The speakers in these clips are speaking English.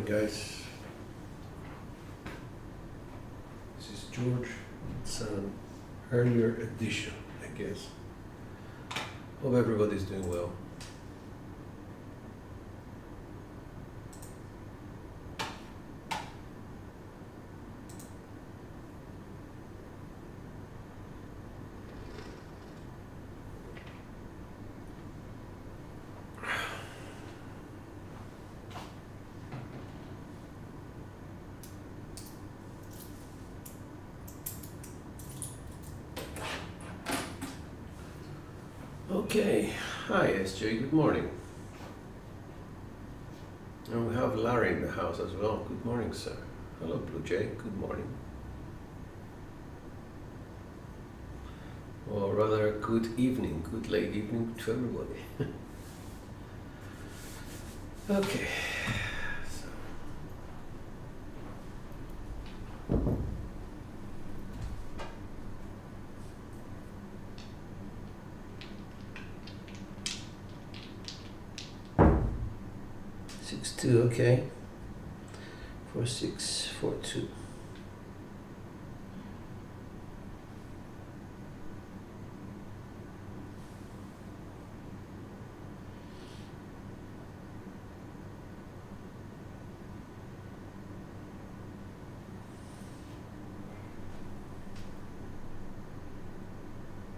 guys. This is George. It's an earlier edition, I guess. Hope everybody's doing well. Okay, hi SJ, good morning. And we have Larry in the house as well. Good morning, sir. Hello, Blue Jay, good morning. Or rather, good evening, good late evening to everybody. Okay, so. Two, okay. 4642.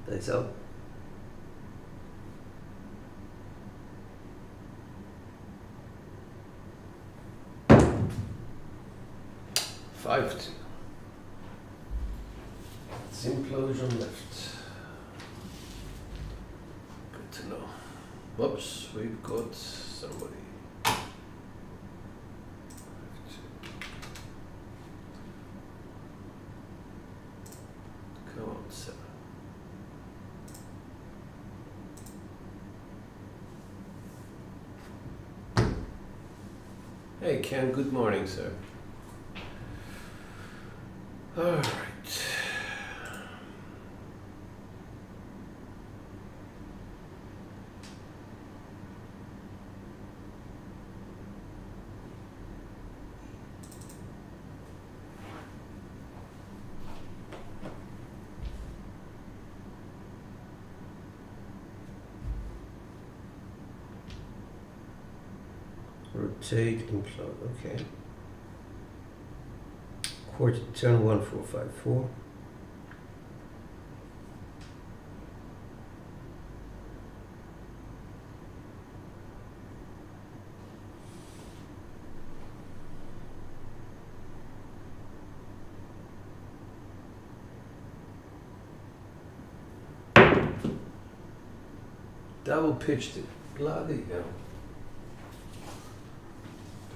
That's all. Five two. Implosion left. Good to know. Whoops, we've got somebody. 5-2. Come on, 7. Hey Ken, good morning, sir. All right. Rotate, implode, okay. Quarter turn 1454. Double pitched it. Bloody hell.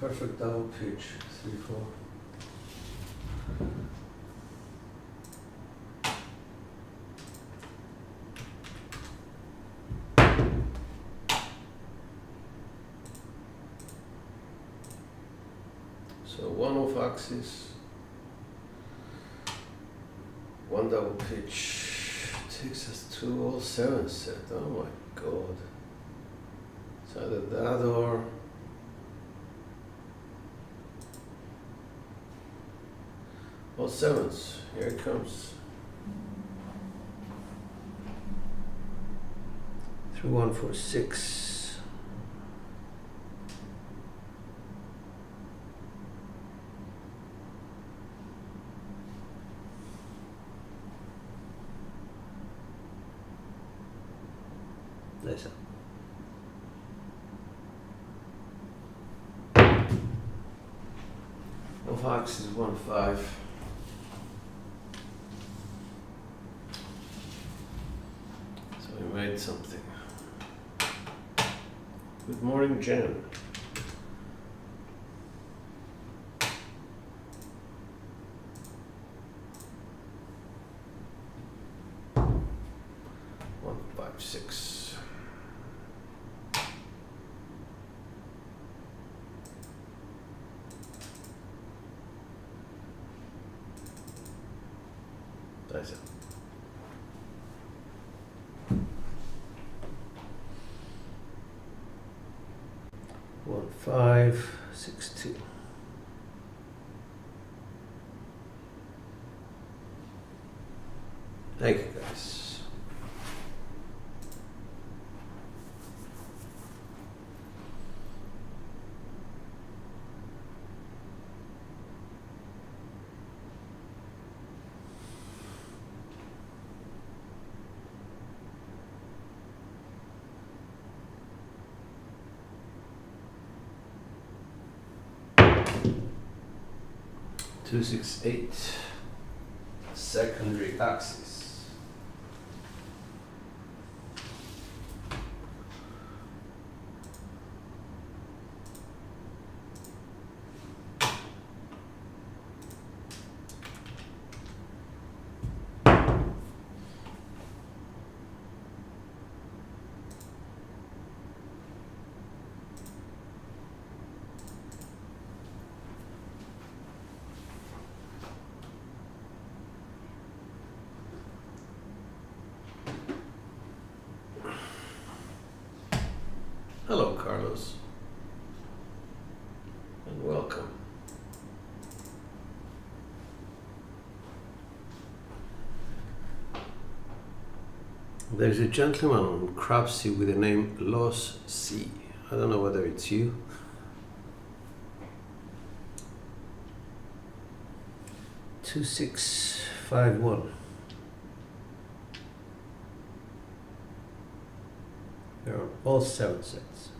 Perfect double pitch. 3-4. So one off axis, one double pitch takes us to all 7 set. Oh my god. It's either that or all 7s. Here it comes. 3146. Nice. Off axis 1-5. So we made something. Good morning, Jen. One, 5, 6. Nice. One, 5, 6, 2. Thank you, guys. (268) secondary axis. Hello, Carlos, and welcome. There's a gentleman on Crapsee with the name Los C. I don't know whether it's you. (2651). There are all 7 sets.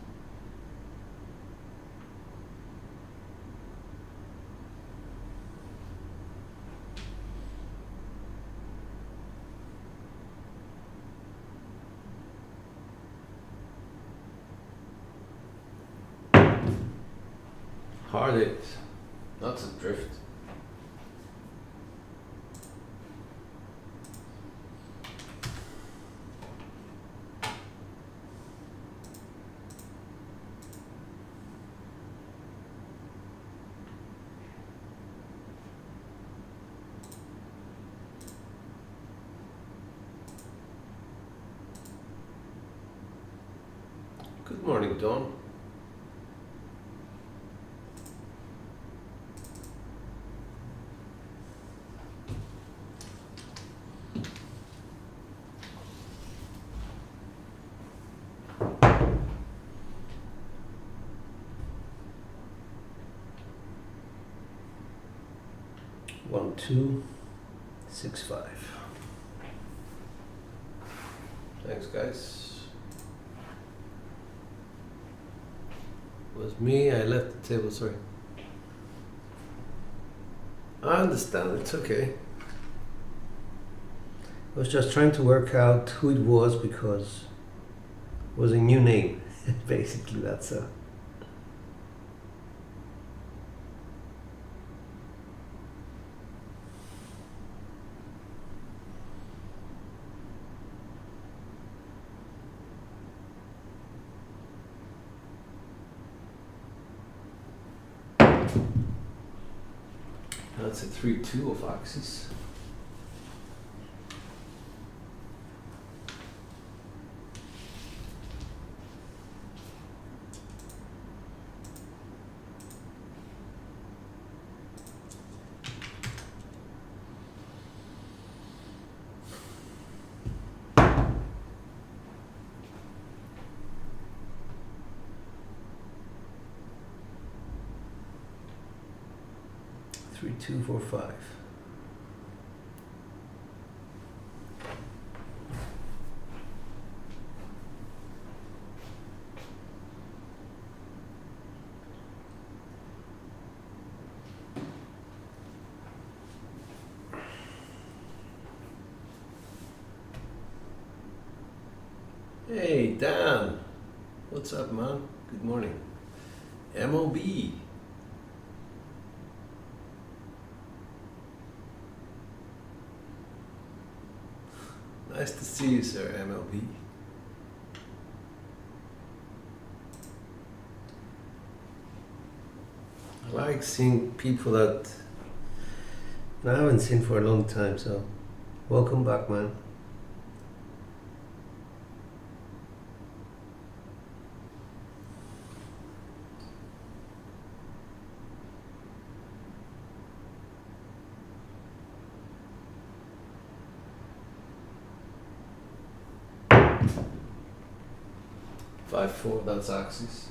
Hard 8, not a drift. Good morning, Dawn. One, 2, 6, 5. Thanks, guys. It was me, I left the table, sorry. I understand, it's okay. I was just trying to work out who it was because it was a new name. Basically, that's a... That's a 3-2 of axis. Three, 2, 4, 5. Hey, Dan. What's up, man? Good morning. MOB. Nice to see you, sir, MLB. I like seeing people that I haven't seen for a long time, so welcome back, man. 5-4, that's axis.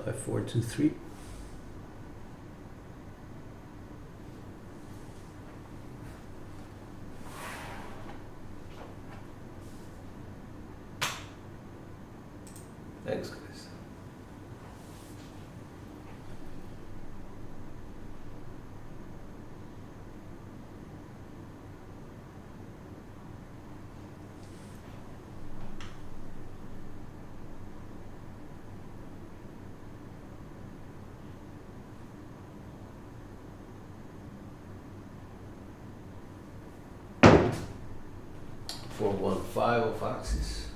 Five, 4, 2, 3. Thanks, guys. Four, 1, 5 of axis.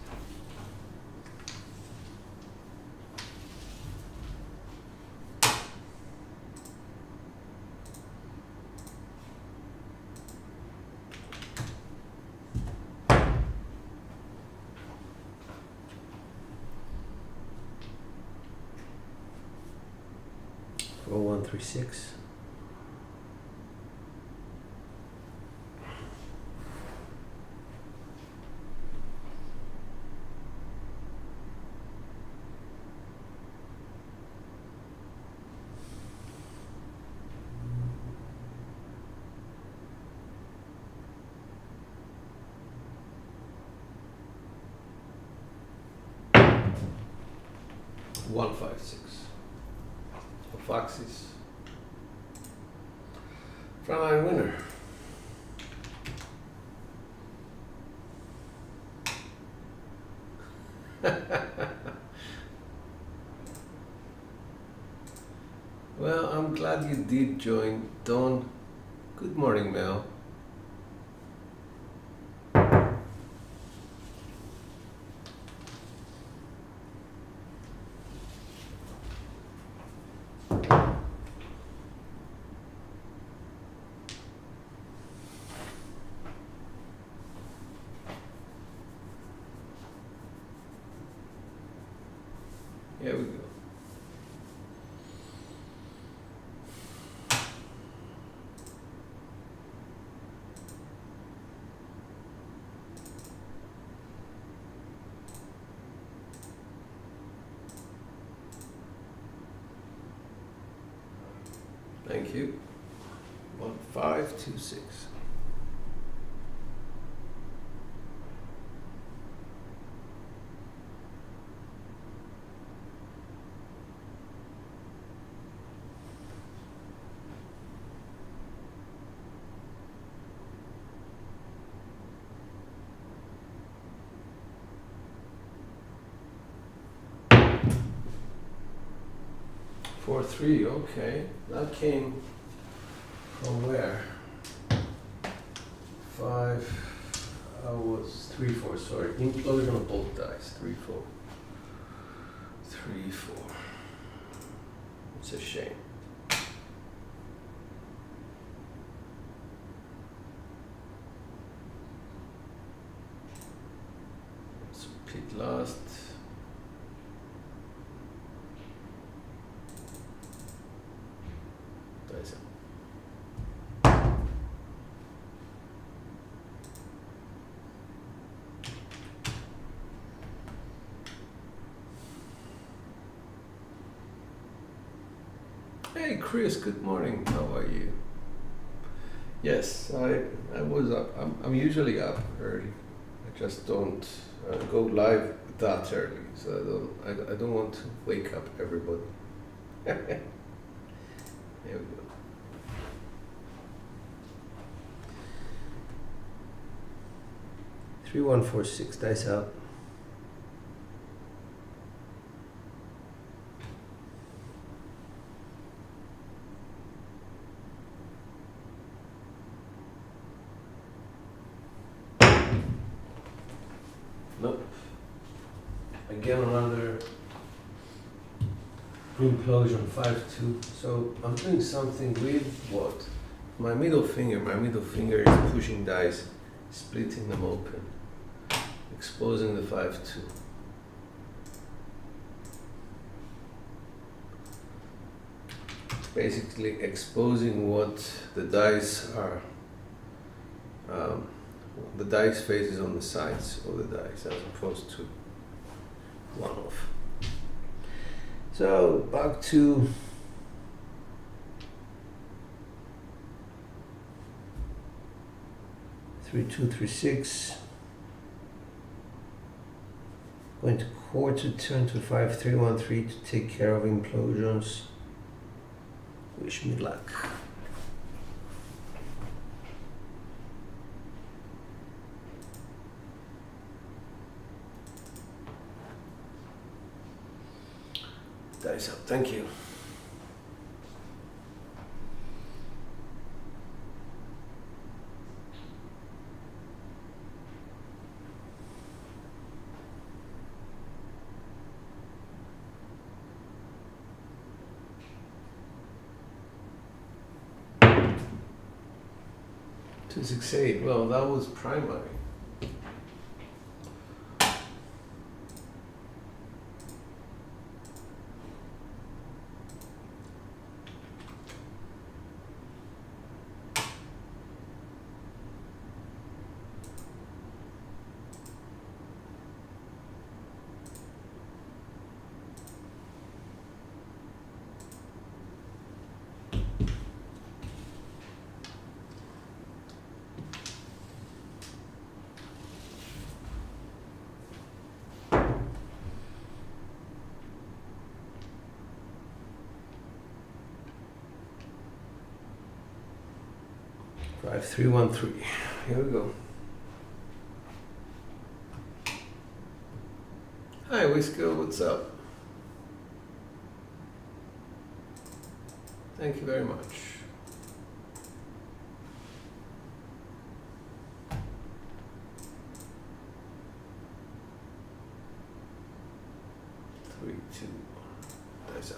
Four, 1, 3, 6. One, 5, 6 of axis. Frontline winner. Well, I'm glad you did join, Dawn. Good morning, Mel. Here we go. Thank you. 1, 5, 2, 6. Four, 3, okay. That came from where? 5, I was 3, 4, sorry. Implosion of both dice, 3, 4. 3, 4. It's a shame. So Pete last. Dice up. Hey Chris, good morning. How are you? Yes, I was up. I'm usually up early. I just don't go live that early, so I don't want to wake up everybody. Here we go. Three, 1, 4, 6 dice out. Nope. Again another implosion 5-2. So I'm doing something with what? My middle finger is pushing dice, splitting them open, exposing the 5-2. Basically exposing what the dice are, the dice faces on the sides of the dice as opposed to one off. So back to three, 2, 3, 6. Going to quarter turn to 5, 3, 1, 3 to take care of implosions. Wish me luck. Dice up, thank you. Two, 6, 8. Well, that was primary. Five, 3, 1, 3. Here we go. Hi, Whisker, what's up? Thank you very much. Three, 2, dice up.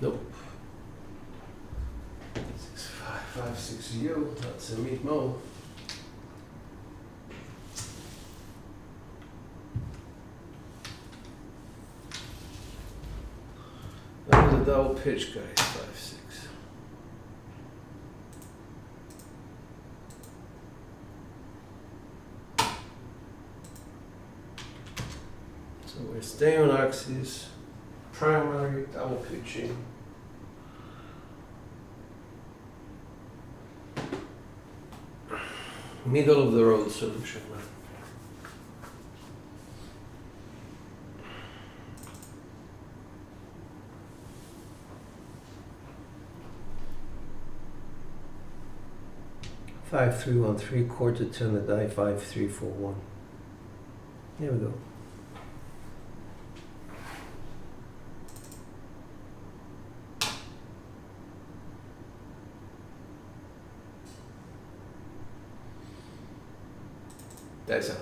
Nope. 6, 5, 5, 6, 0. That's a meat mo. That was a double pitch, guys. 5, 6. So we're staying on axis. Primary double pitching. Middle of the road solution, man. Five, 3, 1, 3 quarter turn the die. 5, 3, 4, 1. Here we go. Dice up.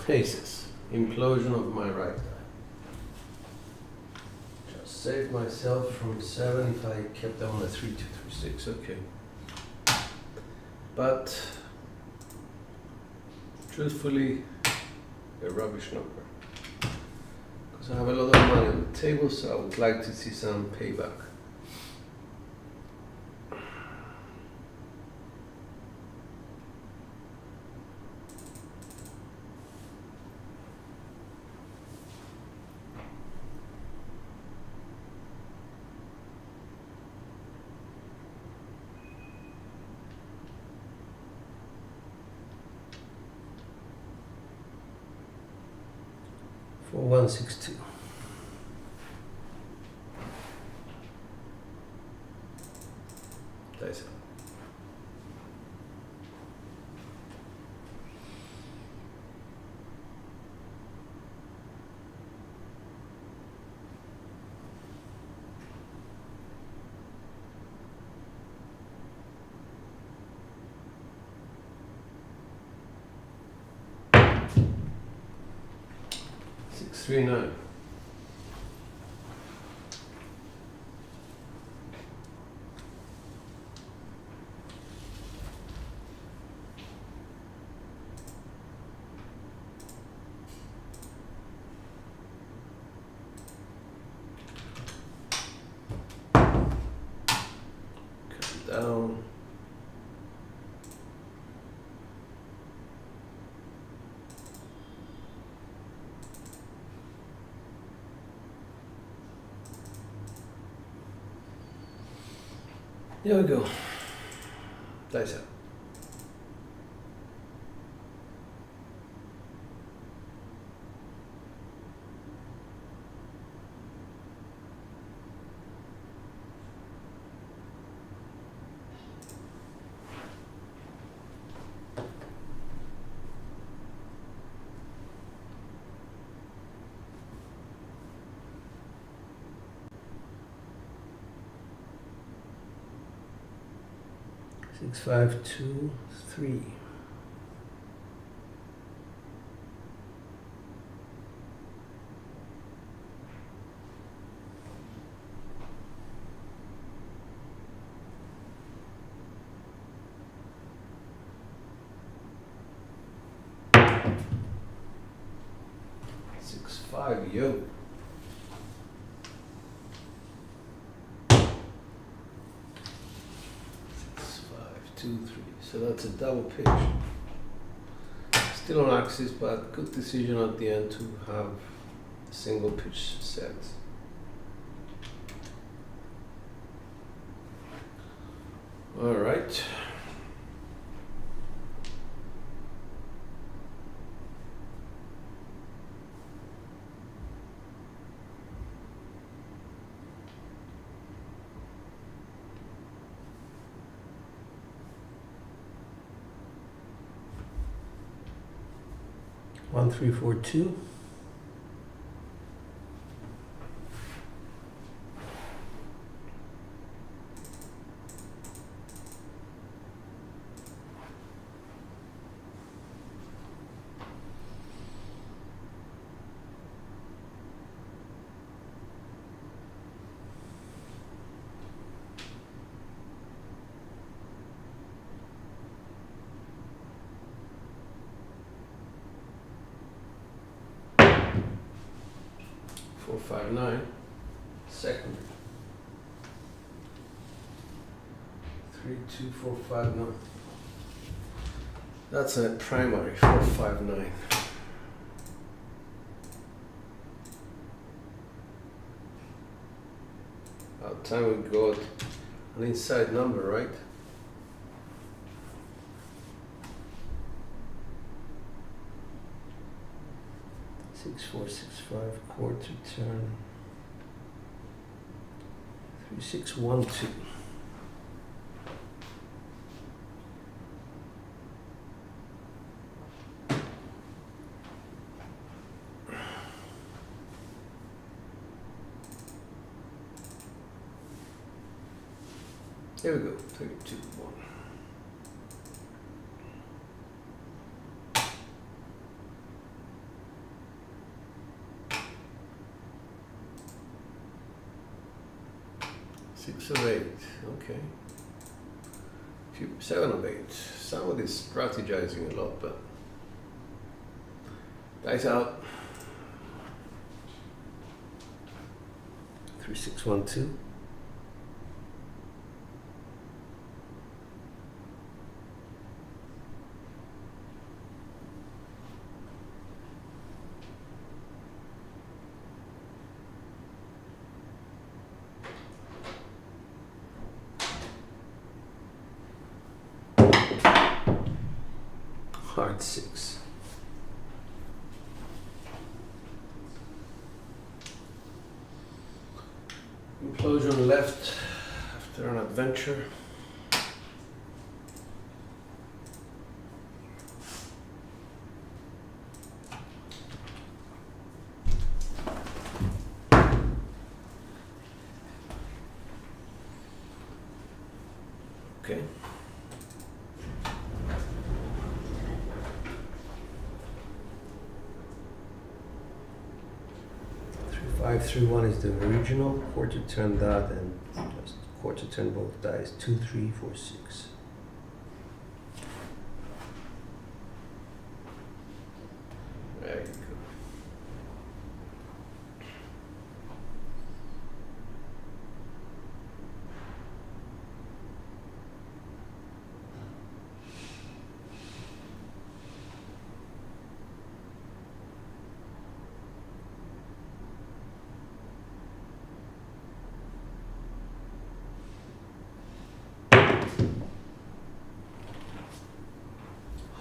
Aces. Implosion of my right eye. Just saved myself from 7 if I kept on a 3, 2, 3, 6. Okay. But truthfully, a rubbish number. Because I have a lot of money on the table, so I would like to see some payback. 4162. Dice up. Six, 3, 9. Down. There we go. Dice up. Six, 5, 2, 3. Six, 5, yo. 2, 3. So that's a double pitch. Still on axis, but good decision at the end to have a single pitch set. All right. One, 3, 4, 2. Four, 5, 9. Second. 3, 2, 4, 5, 9. That's a primary. 4, 5, 9. About time we got an inside number, right? Six, 4, 6, 5, quarter turn. 3, 6, 1, 2. There we go. 3, 2, 1. Six of 8, okay. 7 of 8. Somebody's strategizing a lot, but dice out. 3, 6, 1, 2. Hard 6. Implosion left after an adventure. Okay. 531 is the original, quarter turn that and just quarter turn both dice, 2, 3, 4, 6. There you go.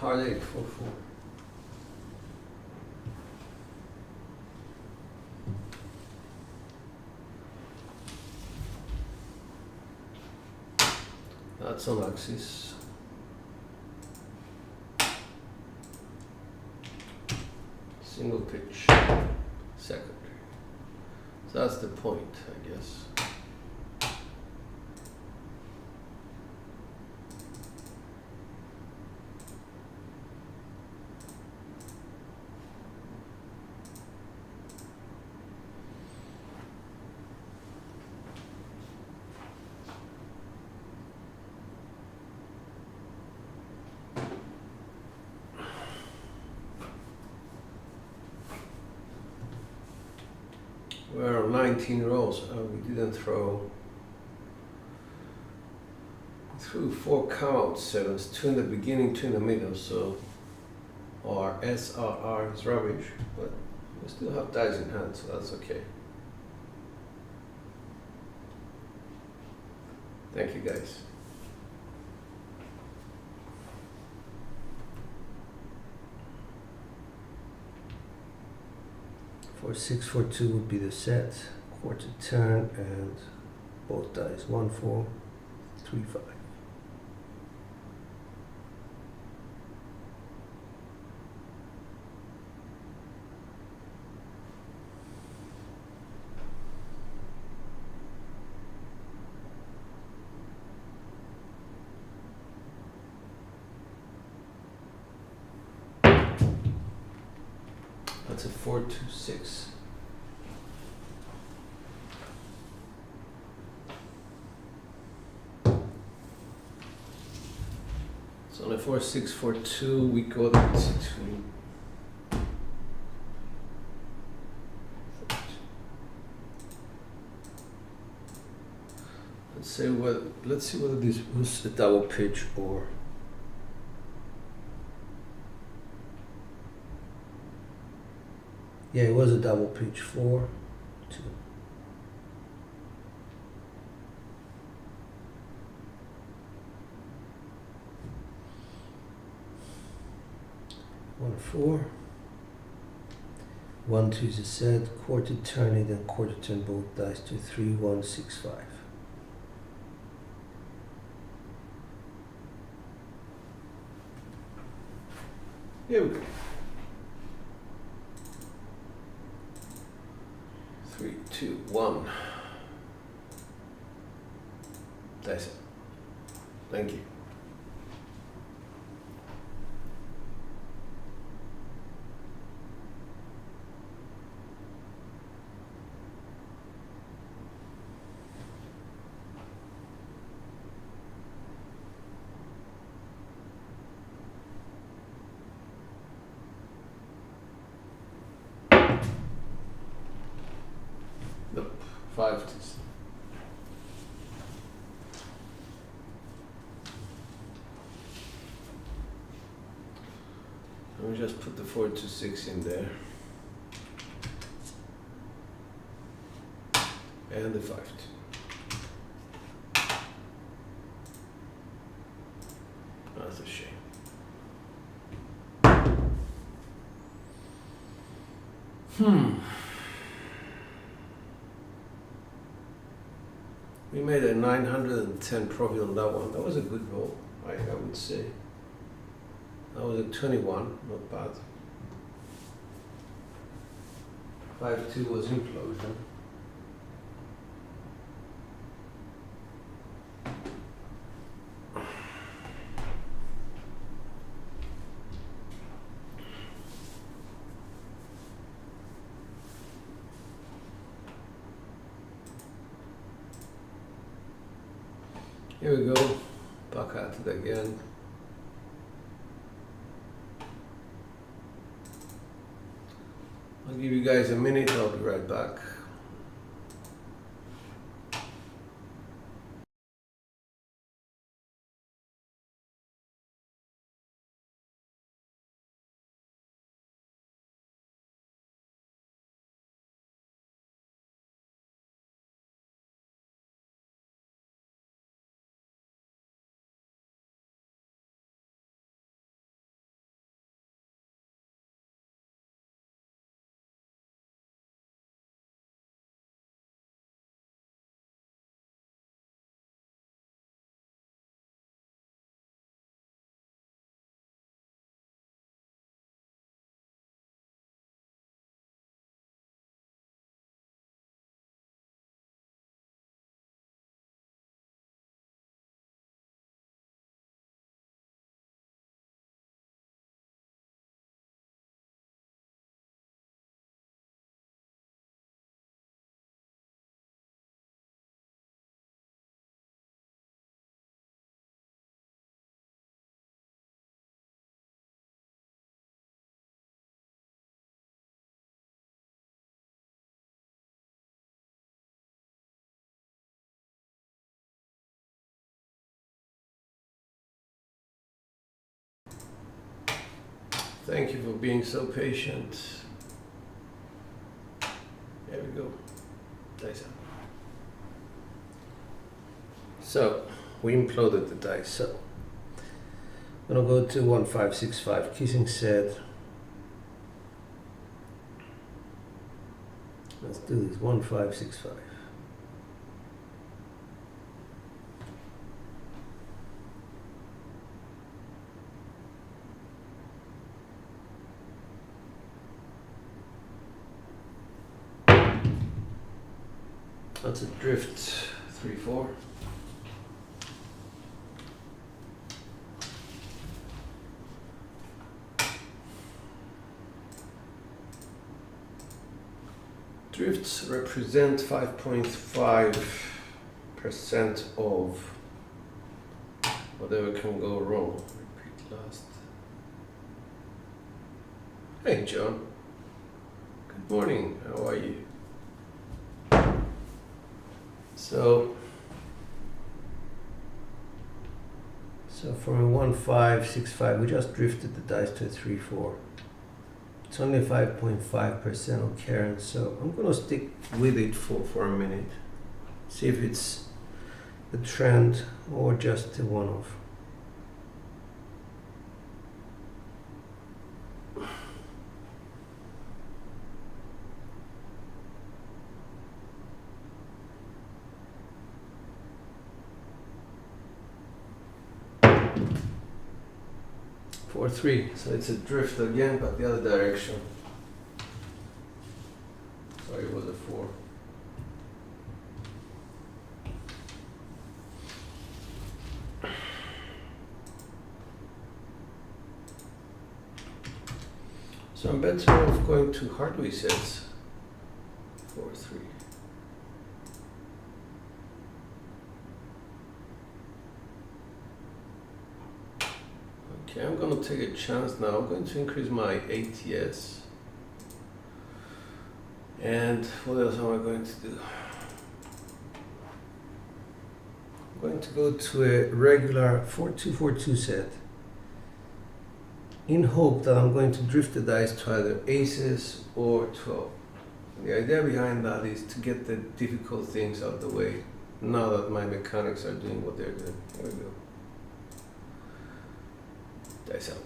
Hard 8, 4, 4. That's on axis. Single pitch, secondary. So that's the point, I guess. We're on 19 rolls. We didn't throw. We threw 4 count sevens, 2 in the beginning, 2 in the middle. So our SRR is rubbish, but we still have dice in hand, so that's okay. Thank you, guys. For 6, 4, 2 would be the set, quarter turn, and both dice 1, 4, 3, 5. That's a 4, 2, 6. So on a 4, 6, 4, 2, we go down to 2. Let's see whether this was a double pitch or. Yeah, it was a double pitch, 4, 2. One, 4. 1, 2 is a set, quarter turn it and quarter turn both dice, 2, 3, 1, 6, 5. Here we go. 3, 2, 1. That's it. Thank you. Nope. 5 to. Let me just put the 4 to 6 in there. And the 5 to. That's a shame. We made a 910 profit on that one. That was a good roll, I would say. That was a 21, not bad. 5-2 was implosion. Here we go, back at it again. I'll give you guys a minute, I'll be right back. Thank you for being so patient. There we go. Dice out. So, we imploded the dice. So, I'm gonna go to 1565. Kissing said, let's do this. 1565. That's a drift 3-4. Drifts represent 5.5% of whatever can go wrong. Repeat last. Hey John. Good morning. How are you? So from a 1565, we just drifted the dice to a 3-4. It's only 5.5% on Karen, so I'm gonna stick with it for a minute. See if it's a trend or just a one-off. Or 3, so it's a drift again, but the other direction. Sorry, it was a 4. So I'm better off going to hard resets. 4-3. Okay, I'm going to take a chance now. I'm going to increase my ATS. And what else am I going to do? I'm going to go to a regular 4-2-4-2 set in hope that I'm going to drift the dice to either aces or 12. The idea behind that is to get the difficult things out of the way now that my mechanics are doing what they're doing. Here we go. Dice out.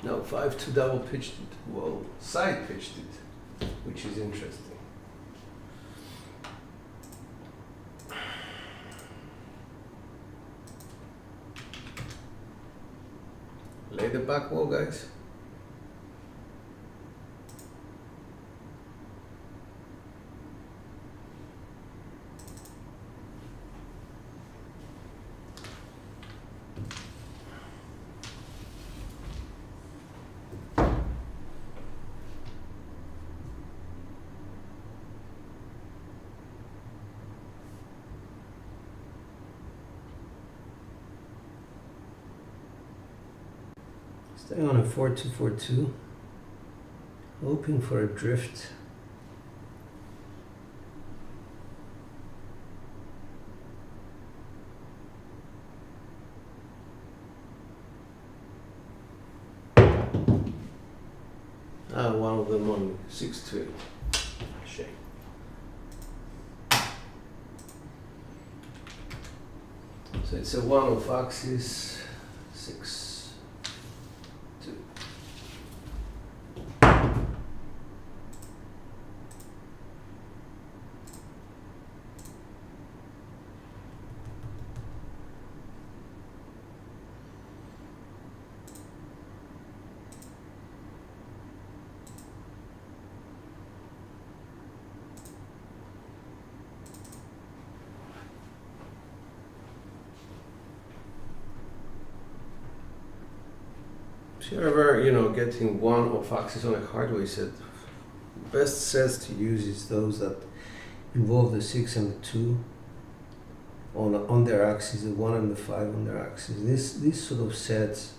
No, 5-2 double pitched it. Well, side pitched it, which is interesting. Lay the back wall, guys. Staying on a 4-2-4-2, hoping for a drift. One of them on 6-2. Shame. So it's a 1 off axis, 6. If you're ever, getting 1 off axis on a hardware set, best sets to use is those that involve the 6 and the 2 on their axis, the 1 and the 5 on their axis. These sort of sets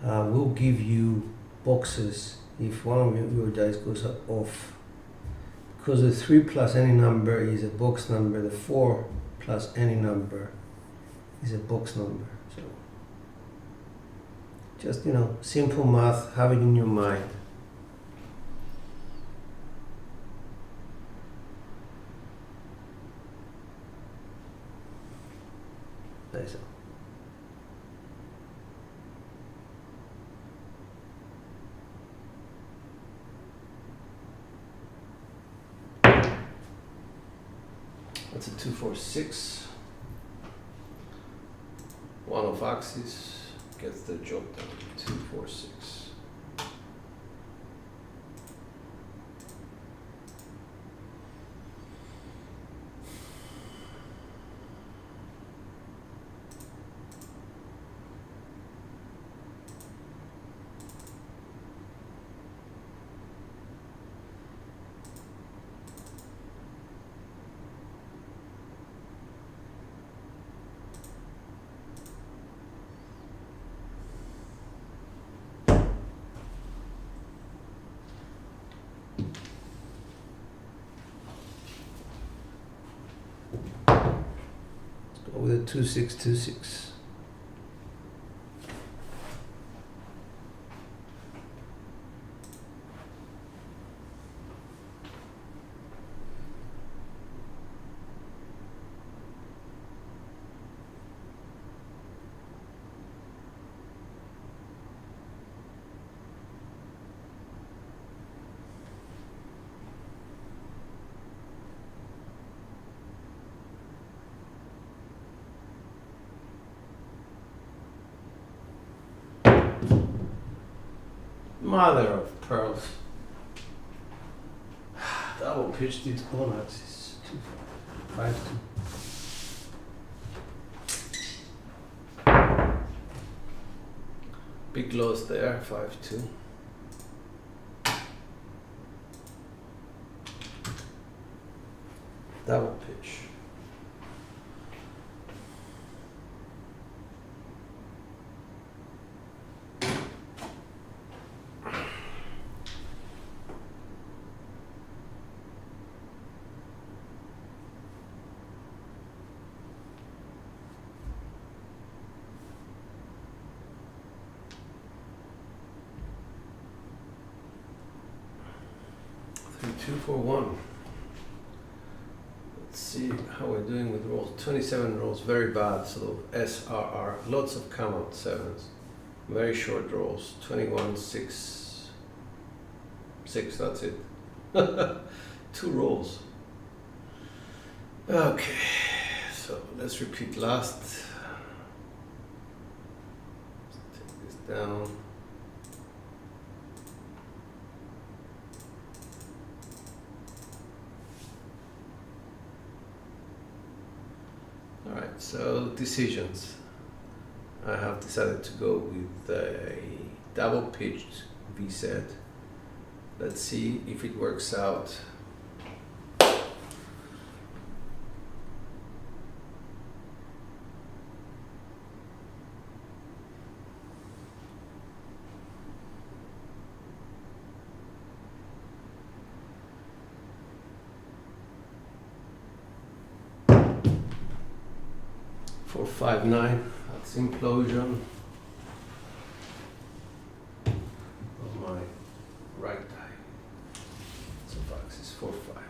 will give you boxes if one of your dice goes off. Because the 3 plus any number is a box number, the 4 plus any number is a box number. So just, simple math, have it in your mind. Nice. That's a 2-4-6. 1 off axis. Gets the job done. 2-4-6. With a 2-6-2-6. Mother of pearls. Double pitched it on axis. 5-2. Big loss there, 5-2. Double pitch. Two for one. Let's see how we're doing with rolls. 27 rolls, very bad. So SRR, lots of come out sevens. Very short rolls. 21, 6, 6. That's it. 2 rolls. Okay, so let's repeat last. Let's take this down. Alright, so decisions. I have decided to go with a double pitched V-set. Let's see if it works out. Four, 5, 9. That's implosion of my right eye. So box is 4, 5.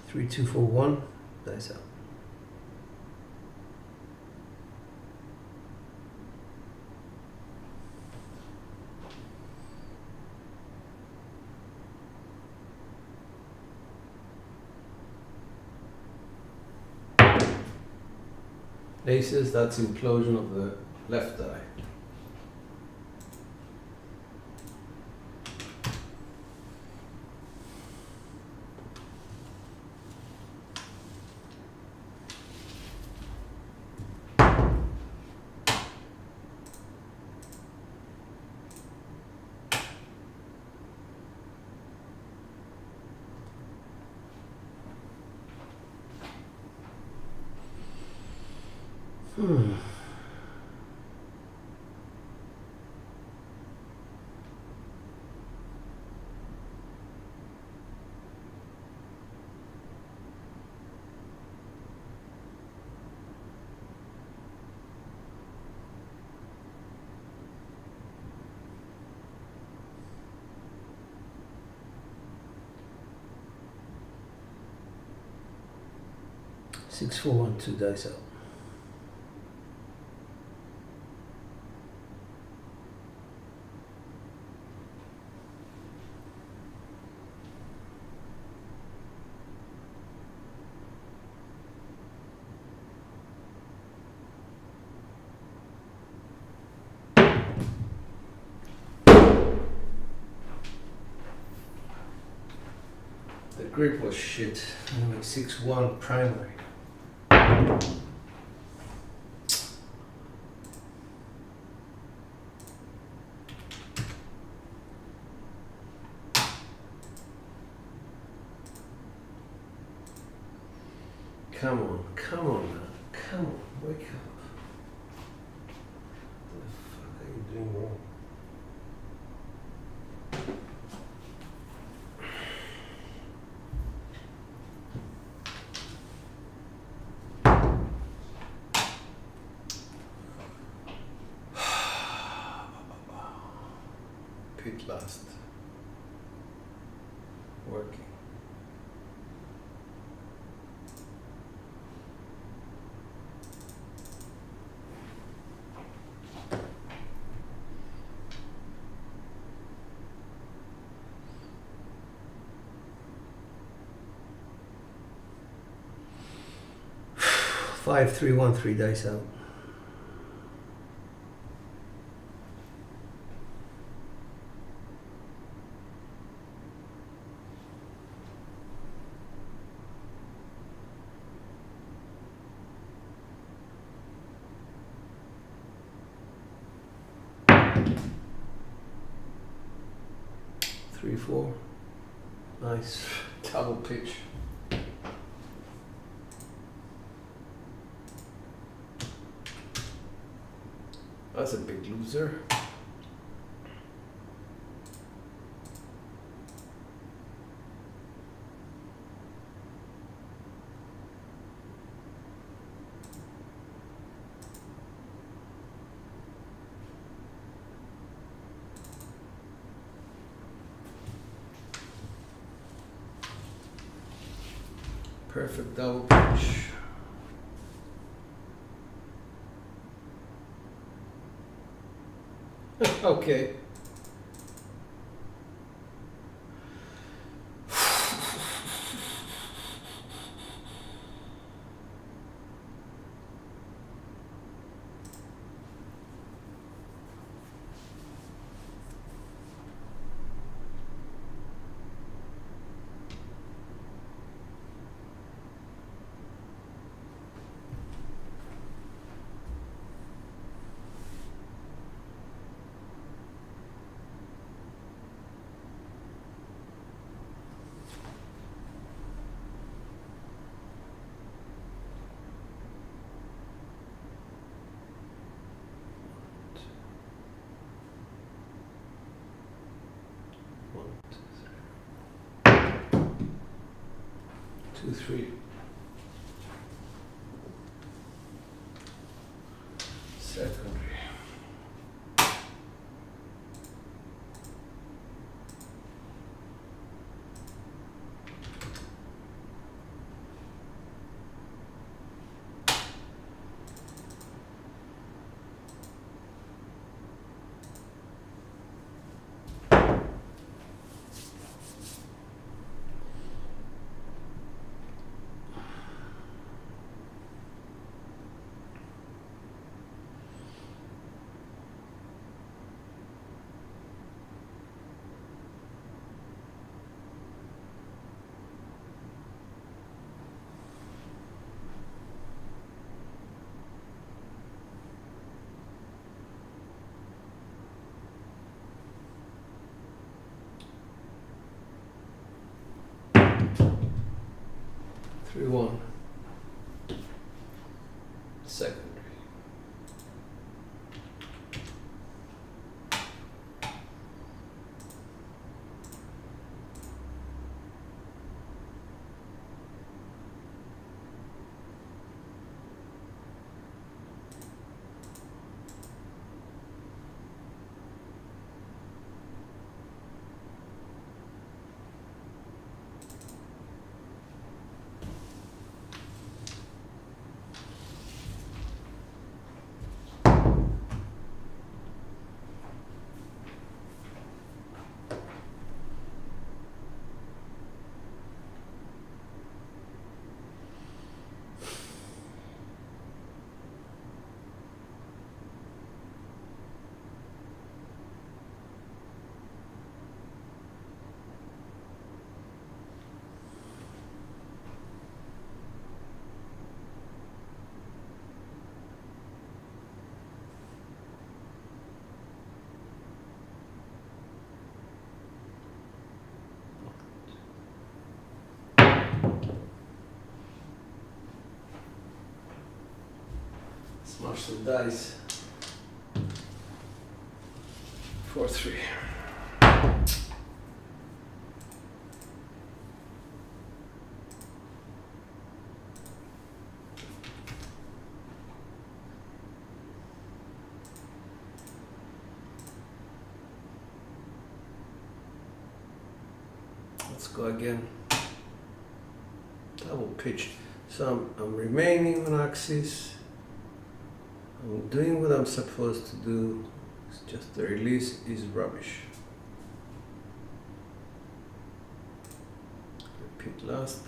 Three, 2, 4, 1. Dice out. Aces, that's implosion of the left eye. Hmm. Six, 4, 1, 2 dice out. The grip was shit. Anyway, 6-1 primary. Come on, come on now. Come on, wake up. What the fuck are you doing wrong? Pit last. Working. Five, 3, 1, 3 dice out. Three, 4. Nice. Double pitch. That's a big loser. Perfect double pitch. Okay. Two, three. Secondary. Three, one. Secondary. Smash some dice. 4, 3. Let's go again. Double pitch. So I'm remaining on axis. I'm doing what I'm supposed to do. It's just the release is rubbish. Repeat last.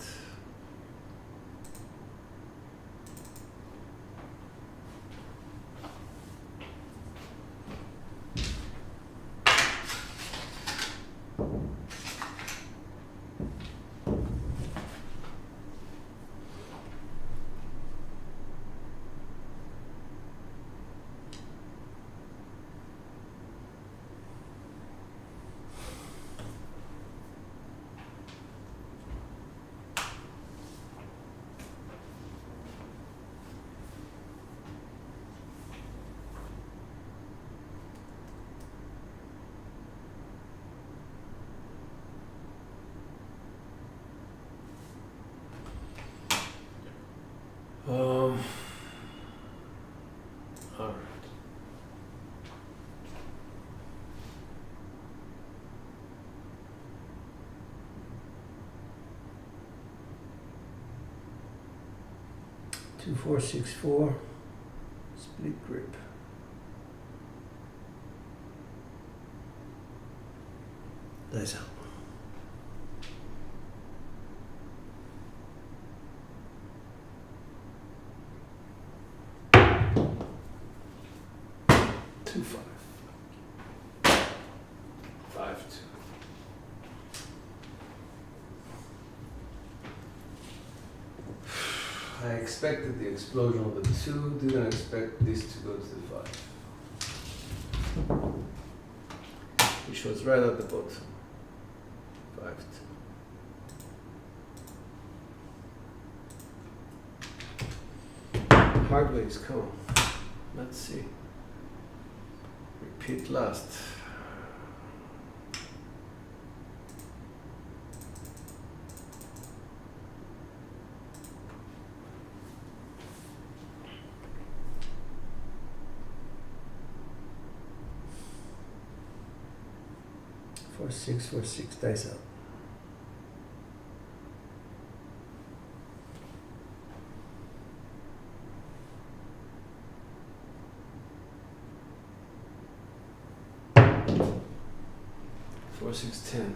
All right. Two, 4, 6, 4. Split grip. Dice out. Two, 5. 5, 2. I expected the explosion of the 2, didn't expect this to go to the 5. Which was right at the bottom. 5, 2. Hard waves, come on. Let's see. Repeat last. Four, 6, 4, 6, dice out. Four, 6, 10.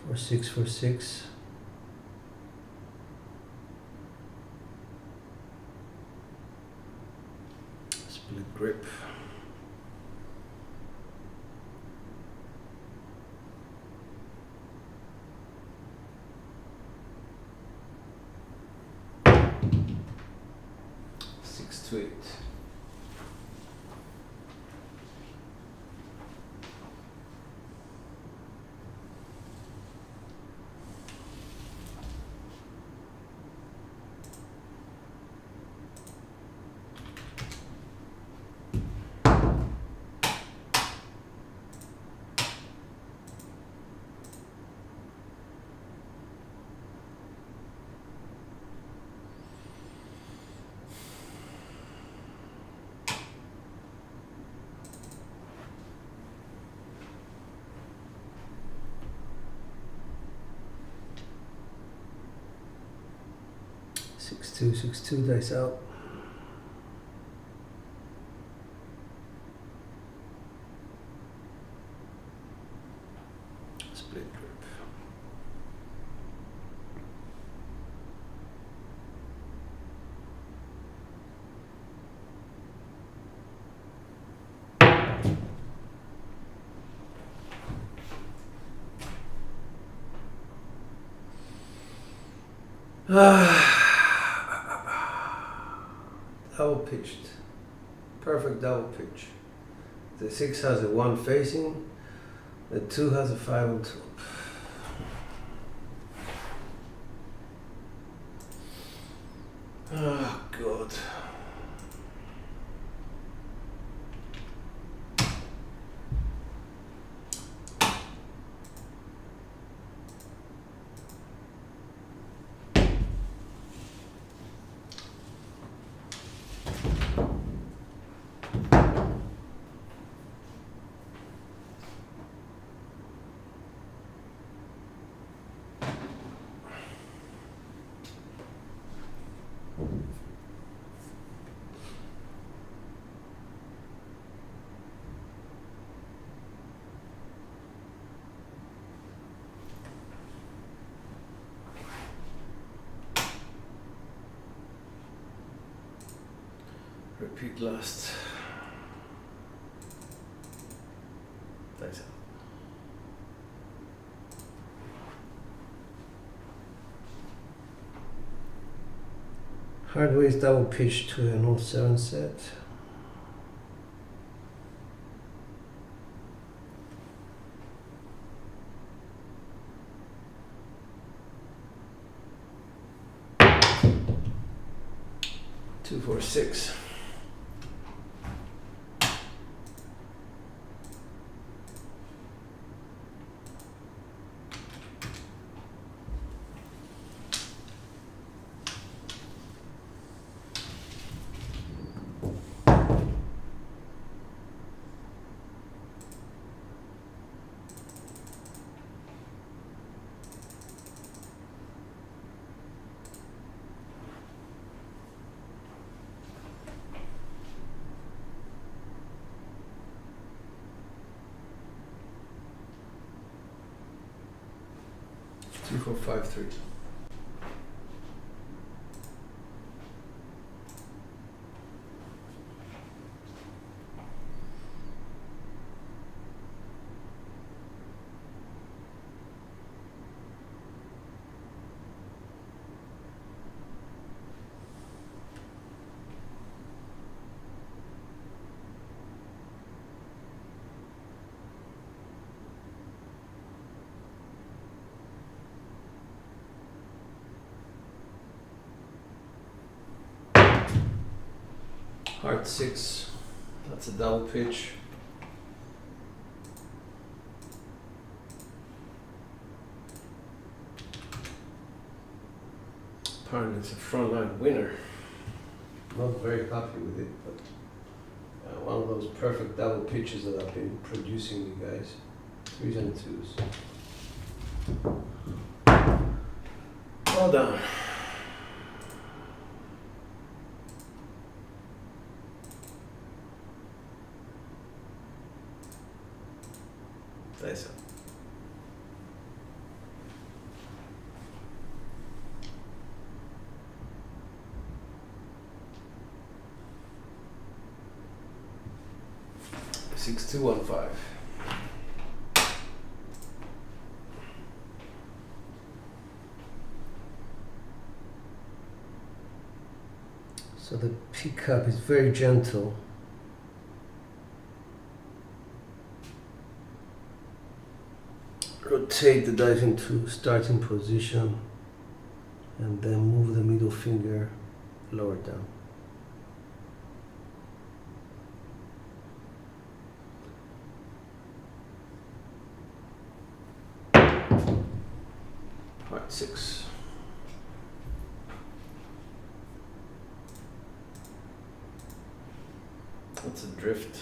Four, 6, 4, 6. Split grip. Six to 8. Six, 2, 6, 2, dice out. Split grip. Double pitched. Perfect double pitch. The 6 has a 1 facing, the 2 has a 5 on top. Oh, God. Repeat last. Dice out. Hardware is double pitched to an 07 set. Two, 4, 6. Two, 4, 5, 3. Heart 6, that's a double pitch. Apparently it's a frontline winner. Not very happy with it, but one of those perfect double pitches that I've been producing you guys. 3s and 2s. Well done. Eso. Six, 2, 1, 5. So the pickup is very gentle. Rotate the dice into starting position and then move the middle finger lower down. Heart 6. That's a drift.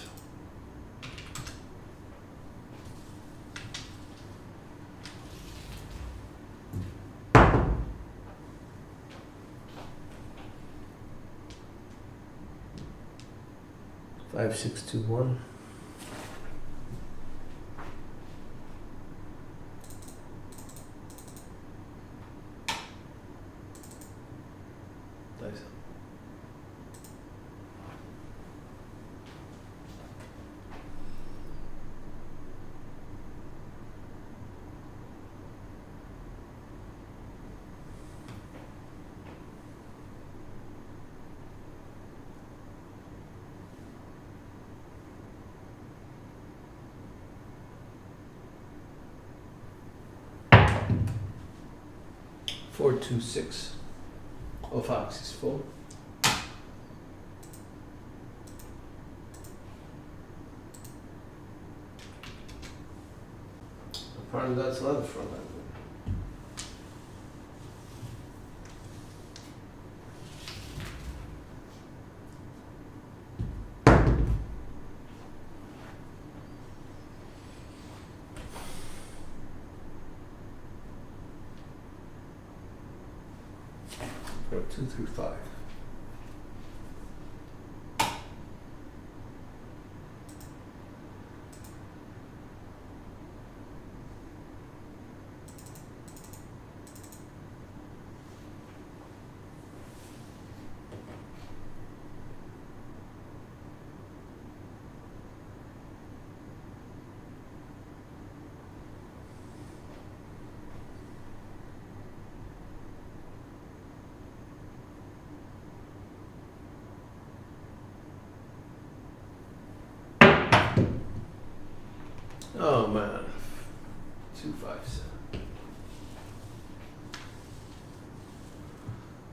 Five, 6, 2, 1. Nice. Four, 2, 6. Off axis full. Apparently that's another front line. Go 2 through 5. Oh man. 257.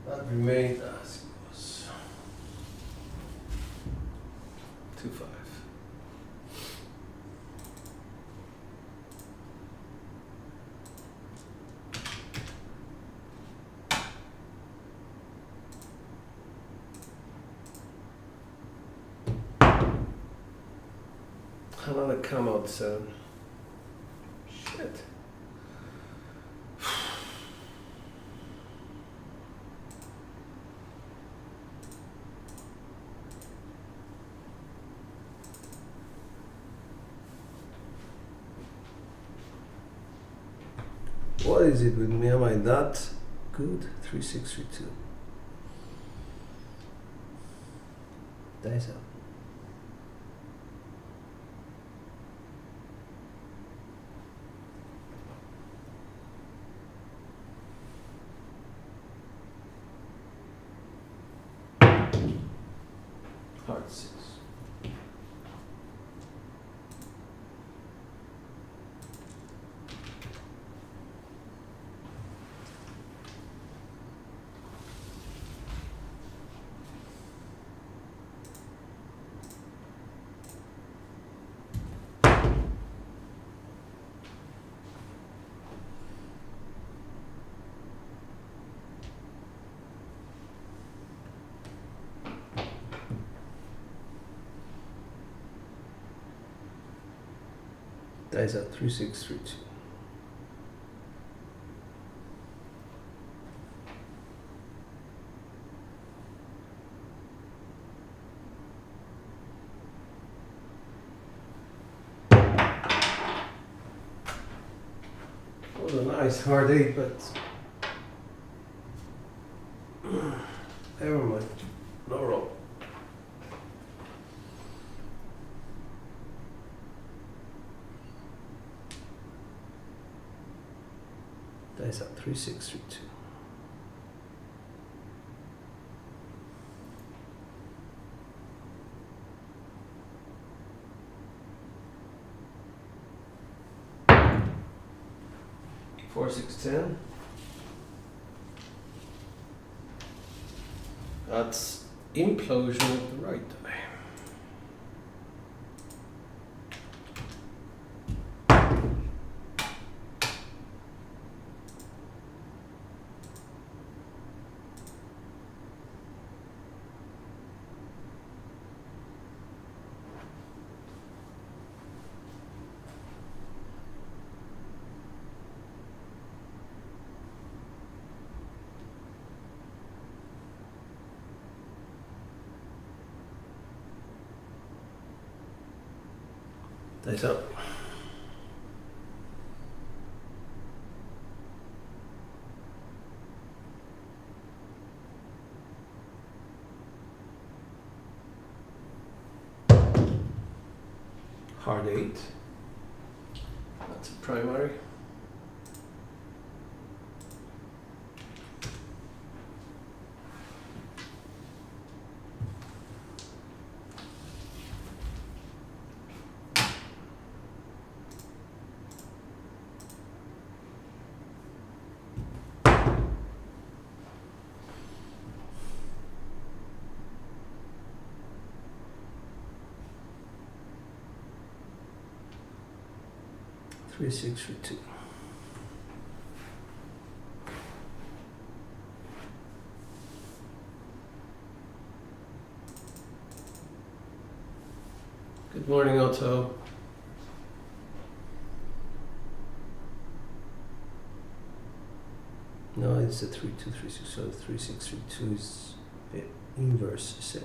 That remained as it was. 25. Another come out sound. Shit. What is it with me? Am I that good? 3632. Dice up. Heart 6. Dice up 3632. That was a nice hard 8, but never mind. No roll. Dice up 3632. Four, 6, 10. That's implosion of the right die. Dice up. Hard 8. That's a primary. Three, 6, 2. Good morning, Otto. No, it's a 3, 2, 3, 6. So 3, 6, 3, 2 is the inverse set.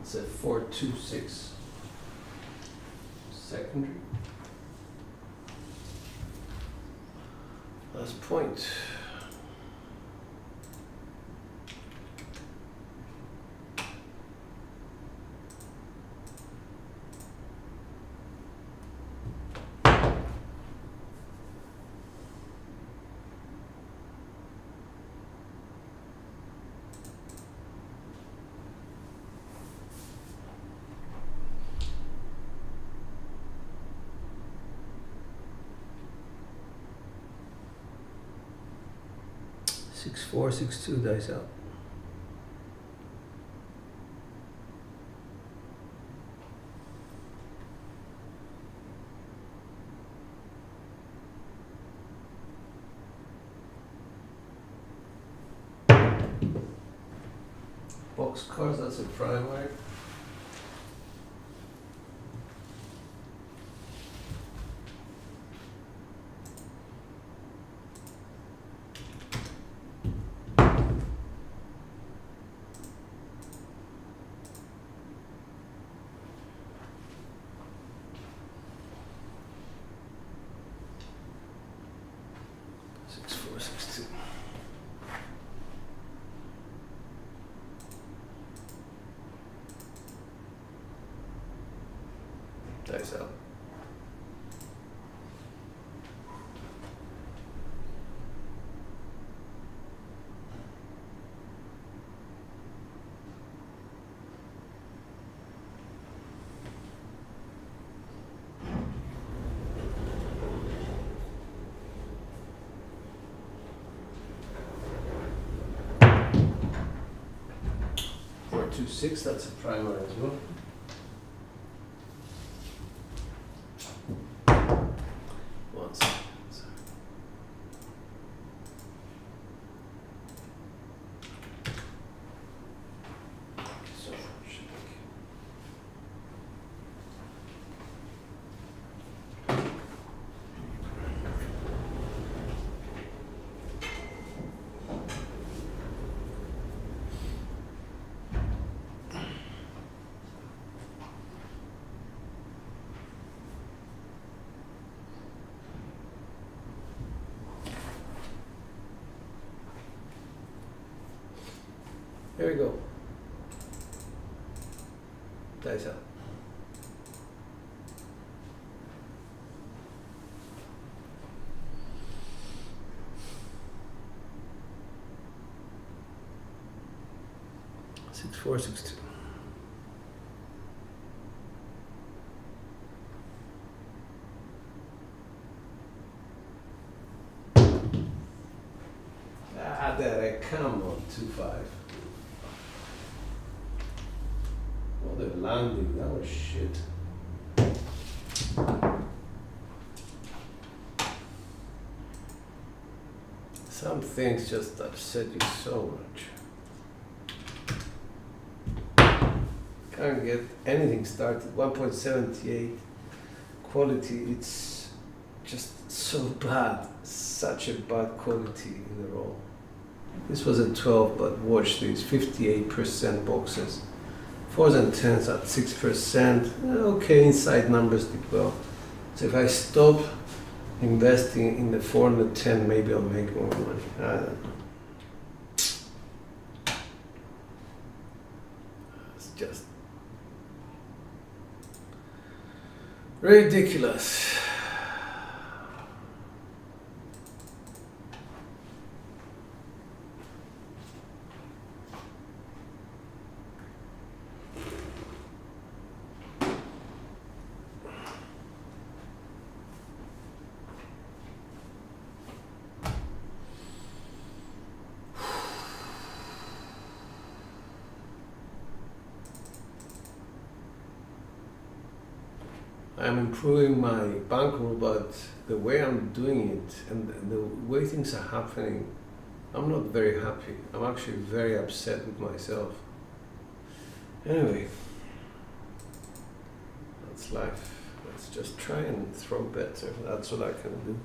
It's a 4, 2, 6. Secondary. Last point. 6462 dice out. Boxcars, that's a primary. Dice out. Four, two, six, that's a primary as well. One second, sorry. So much. Here we go. Dice out. Six, four, six, two. Ah, there, come on, 2-5. Oh, the landing, that was shit. Some things just upset you so much. Can't get anything started. 1.78 quality, it's just so bad. Such a bad quality in the roll. This was a 12, but watch these 58% boxes. 4s and 10s at 6%. Okay, inside numbers did well. So if I stop investing in the 4 and the 10, maybe I'll make more money. I don't know. It's just ridiculous. I'm improving my bankroll, but the way I'm doing it and the way things are happening, I'm not very happy. I'm actually very upset with myself. Anyway, that's life. Let's just try and throw better. That's what I can do.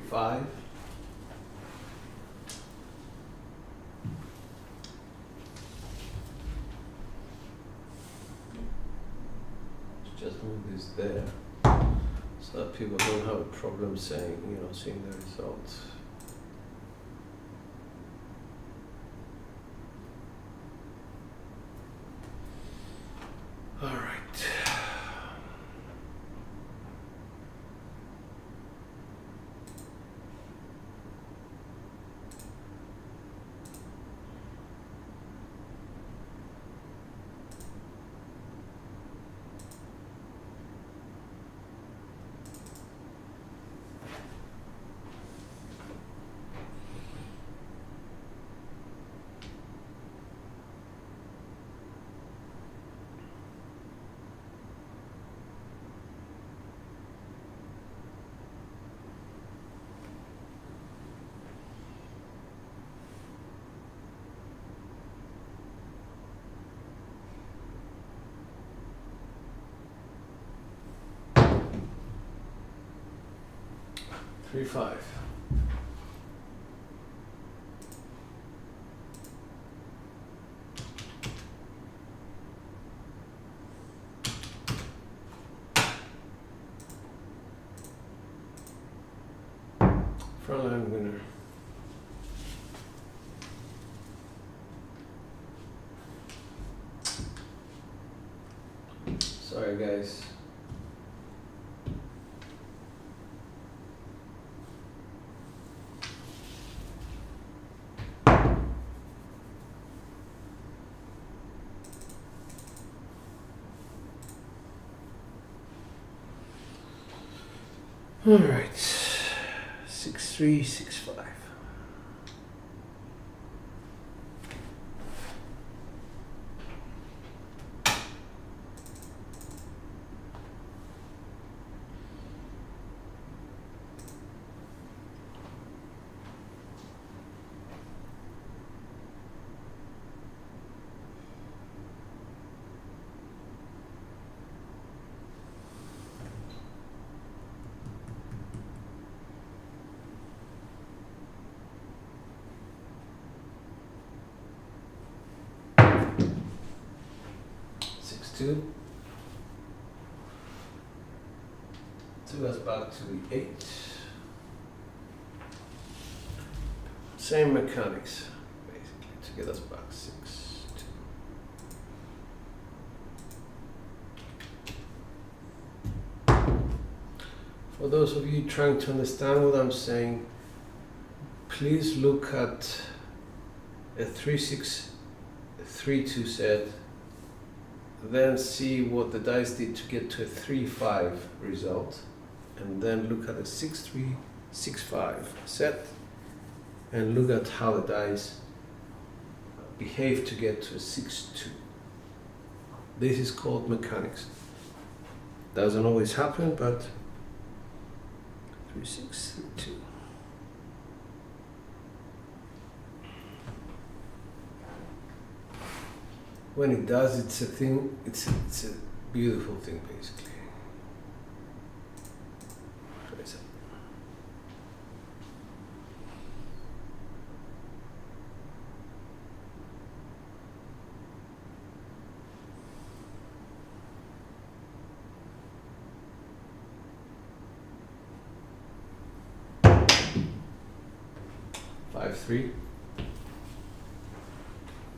Five. Just move this there so that people don't have a problem saying, seeing the results. 3.5. Frontline winner. Sorry guys. All right, 6.3, 6.5. Two us back to the 8. Same mechanics, basically, to get us back 6, 2. For those of you trying to understand what I'm saying, please look at a 3.6-3.2 set. Then see what the dice did to get to a 3.5 result, and then look at a 6.3, 6.5 set, and look at how the dice behave to get to a 6.2. This is called mechanics. Doesn't always happen, but 3.6, 3.2. When it does, it's a thing. It's a beautiful thing, basically. Trace it. Five, 3.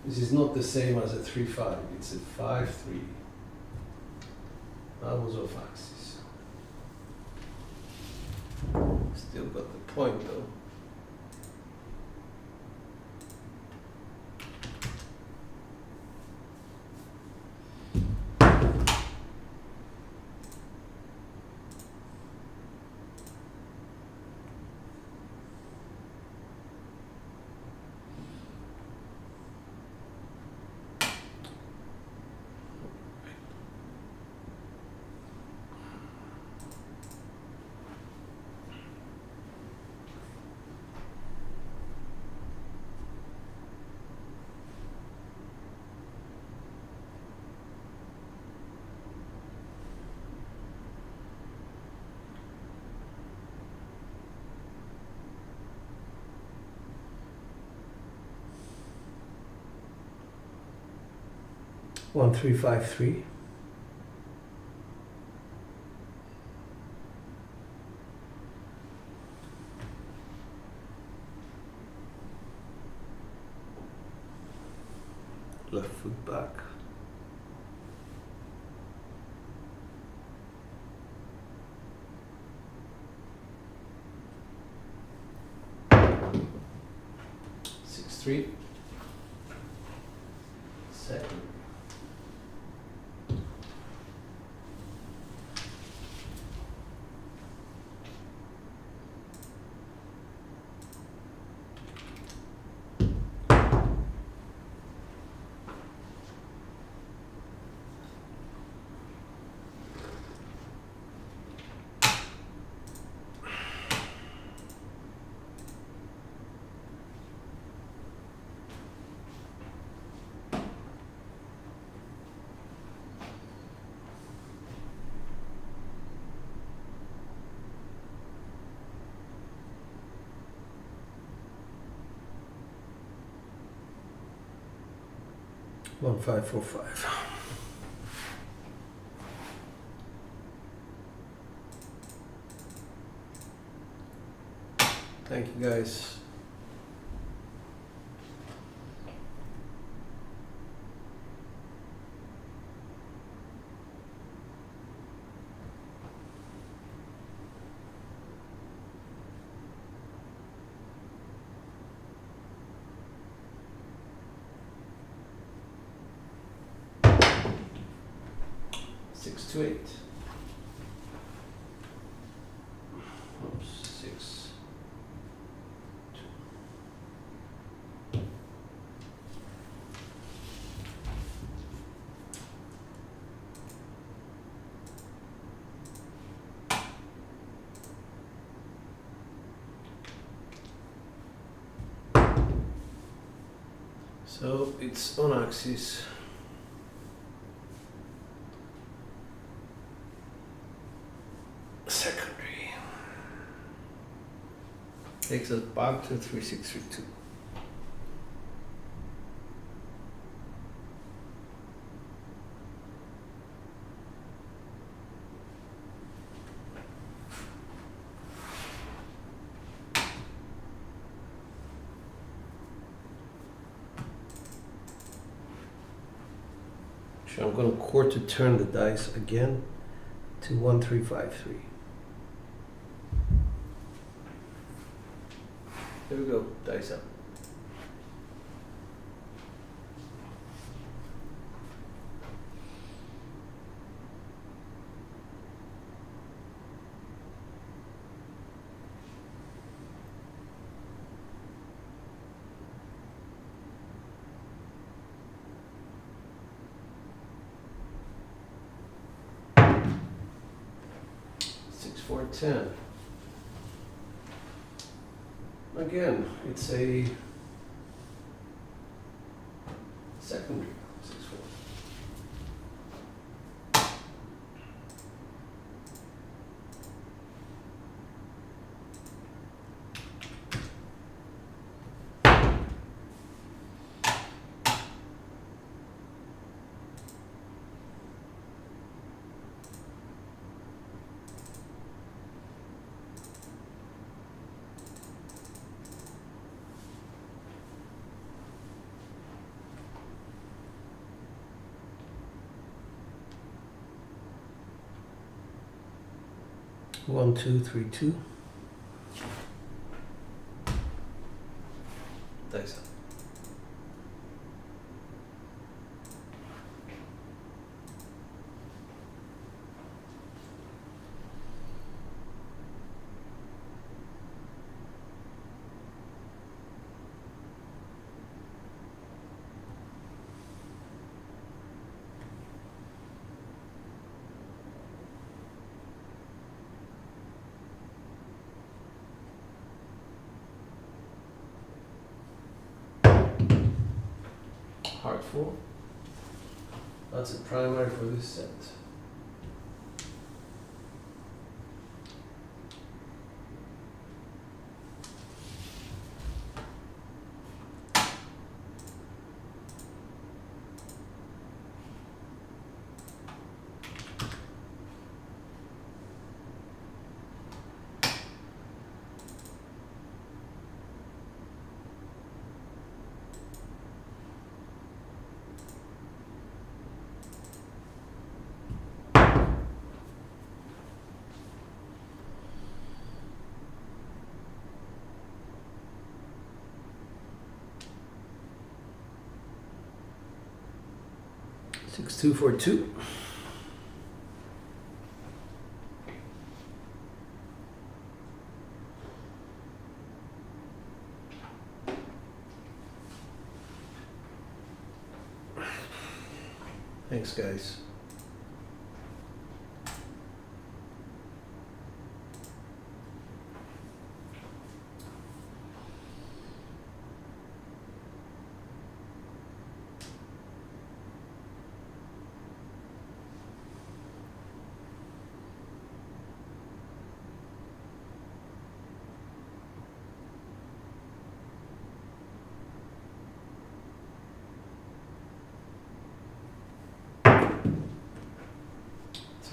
This is not the same as a 3.5, it's a 5.3. That was off axis. Still got the point though. One, 3, 5, 3. Left foot back. Six, 3. Second. 1545. Thank you guys. Six to eight. Oops, 6. So it's on axis. Secondary. Takes us back to 3632. So I'm going to quarter turn the dice again to 1353. There we go, dice up. Six, 4, 10. Again, it's a secondary 6-4. One, 2, 3, 2. Dice up. Heart 4. That's a primary for this set. Six, 2, 4, 2. Thanks, guys.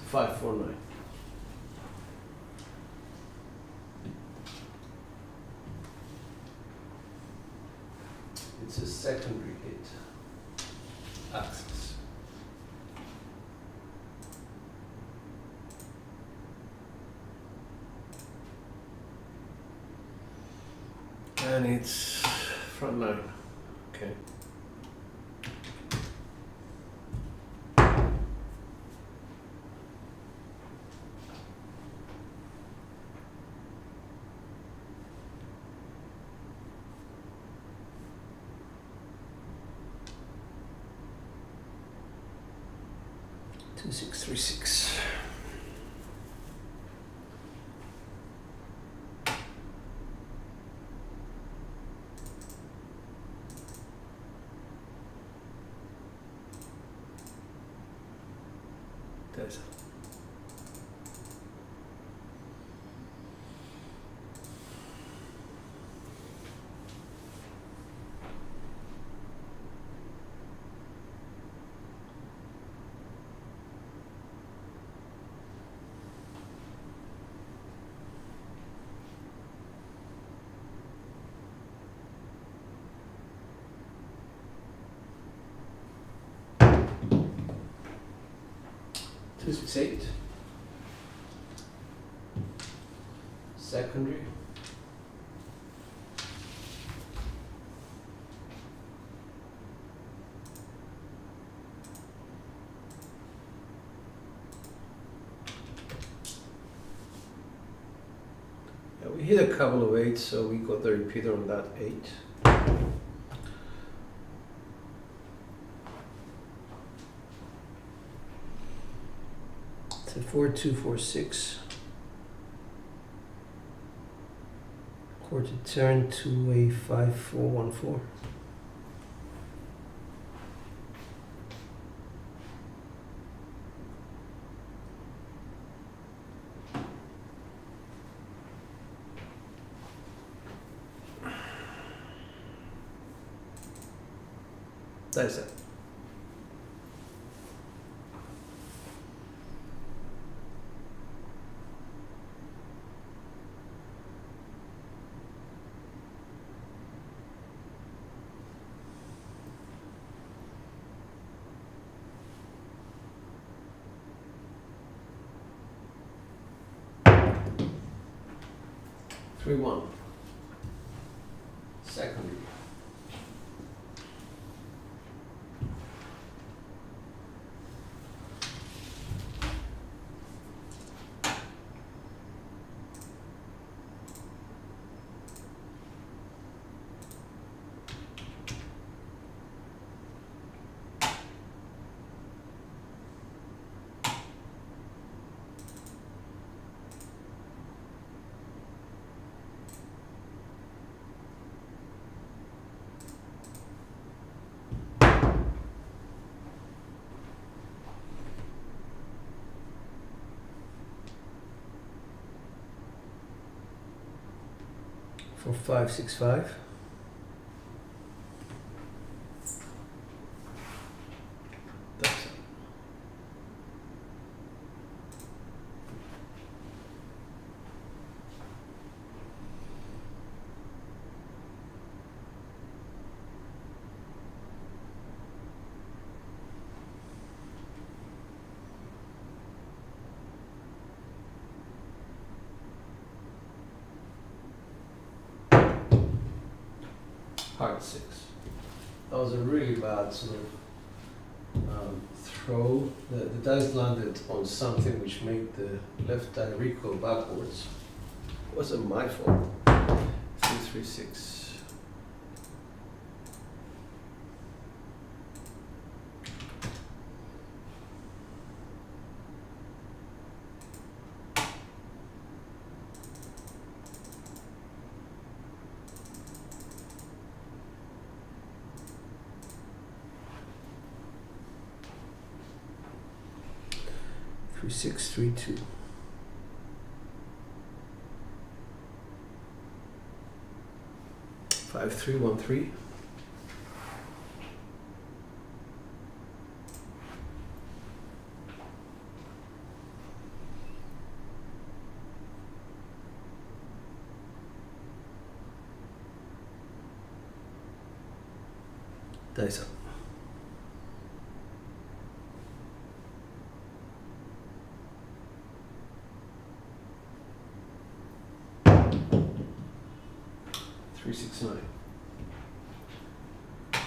549. It's a secondary hit axis. And it's front 9. Okay. Two 636. There's it. Two 6 8. Secondary. Yeah, we hit a couple of 8s, so we got the repeater on that 8. It's a 4246. Quarter turn to a 5414. That's it. Three one. Secondary. For 565. That's it. Hard 6. That was a really bad sort of throw. The dice landed on something which made the left die recoil backwards. It wasn't my fault. 336. Three 6 3 2. Five 3 1 3. Dice up. .369.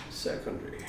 Secondary.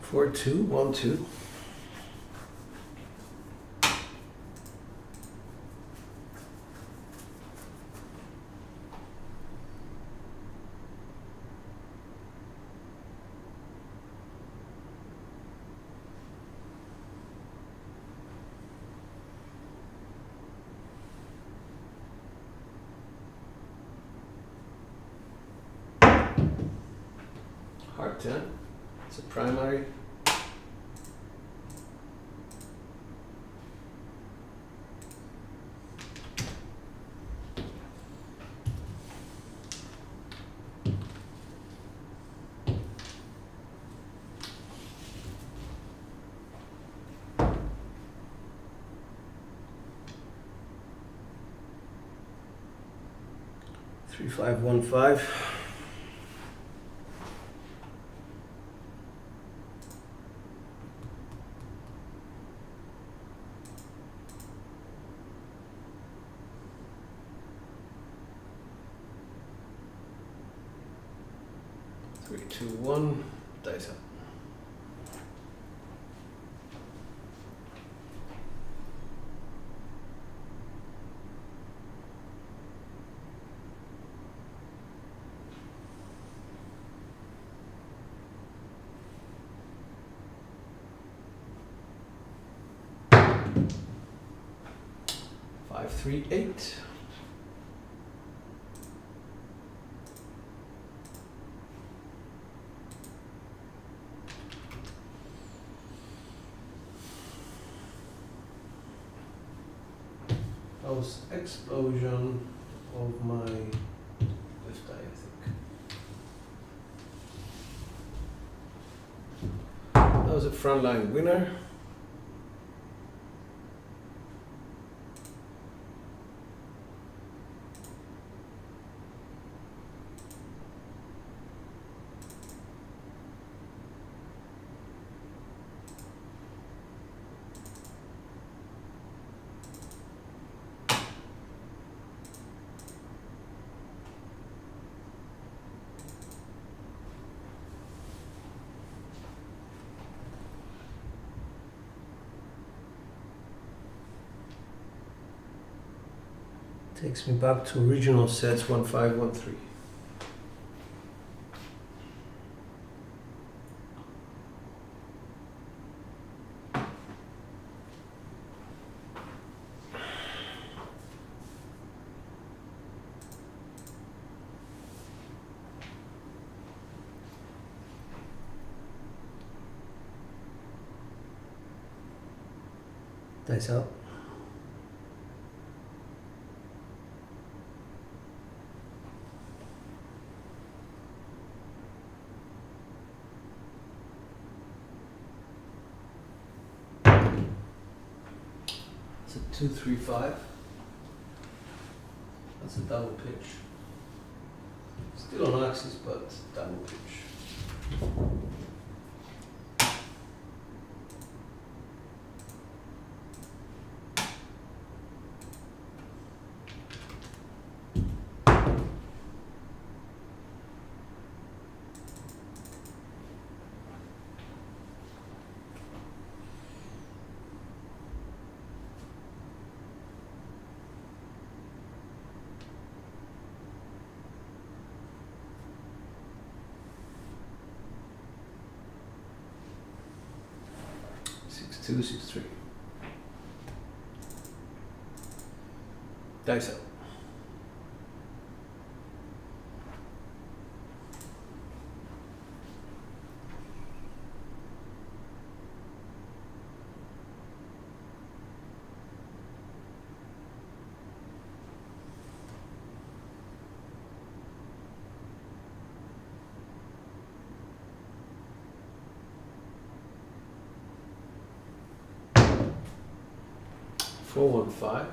Four, two, 1, 2. Hard 10. It's a primary. Three, 5, 1, 5. Three, two, 1. Dice up. Five, 3, 8. That was explosion of my left eye, I think. That was a frontline winner. Takes me back to original sets. 1, 5, 1, 3. Dice up. It's a 2, 3, 5. That's a double pitch. Still on axis, but double pitch. Six, 2, 6, 3. Dice out. Four, 1, 5.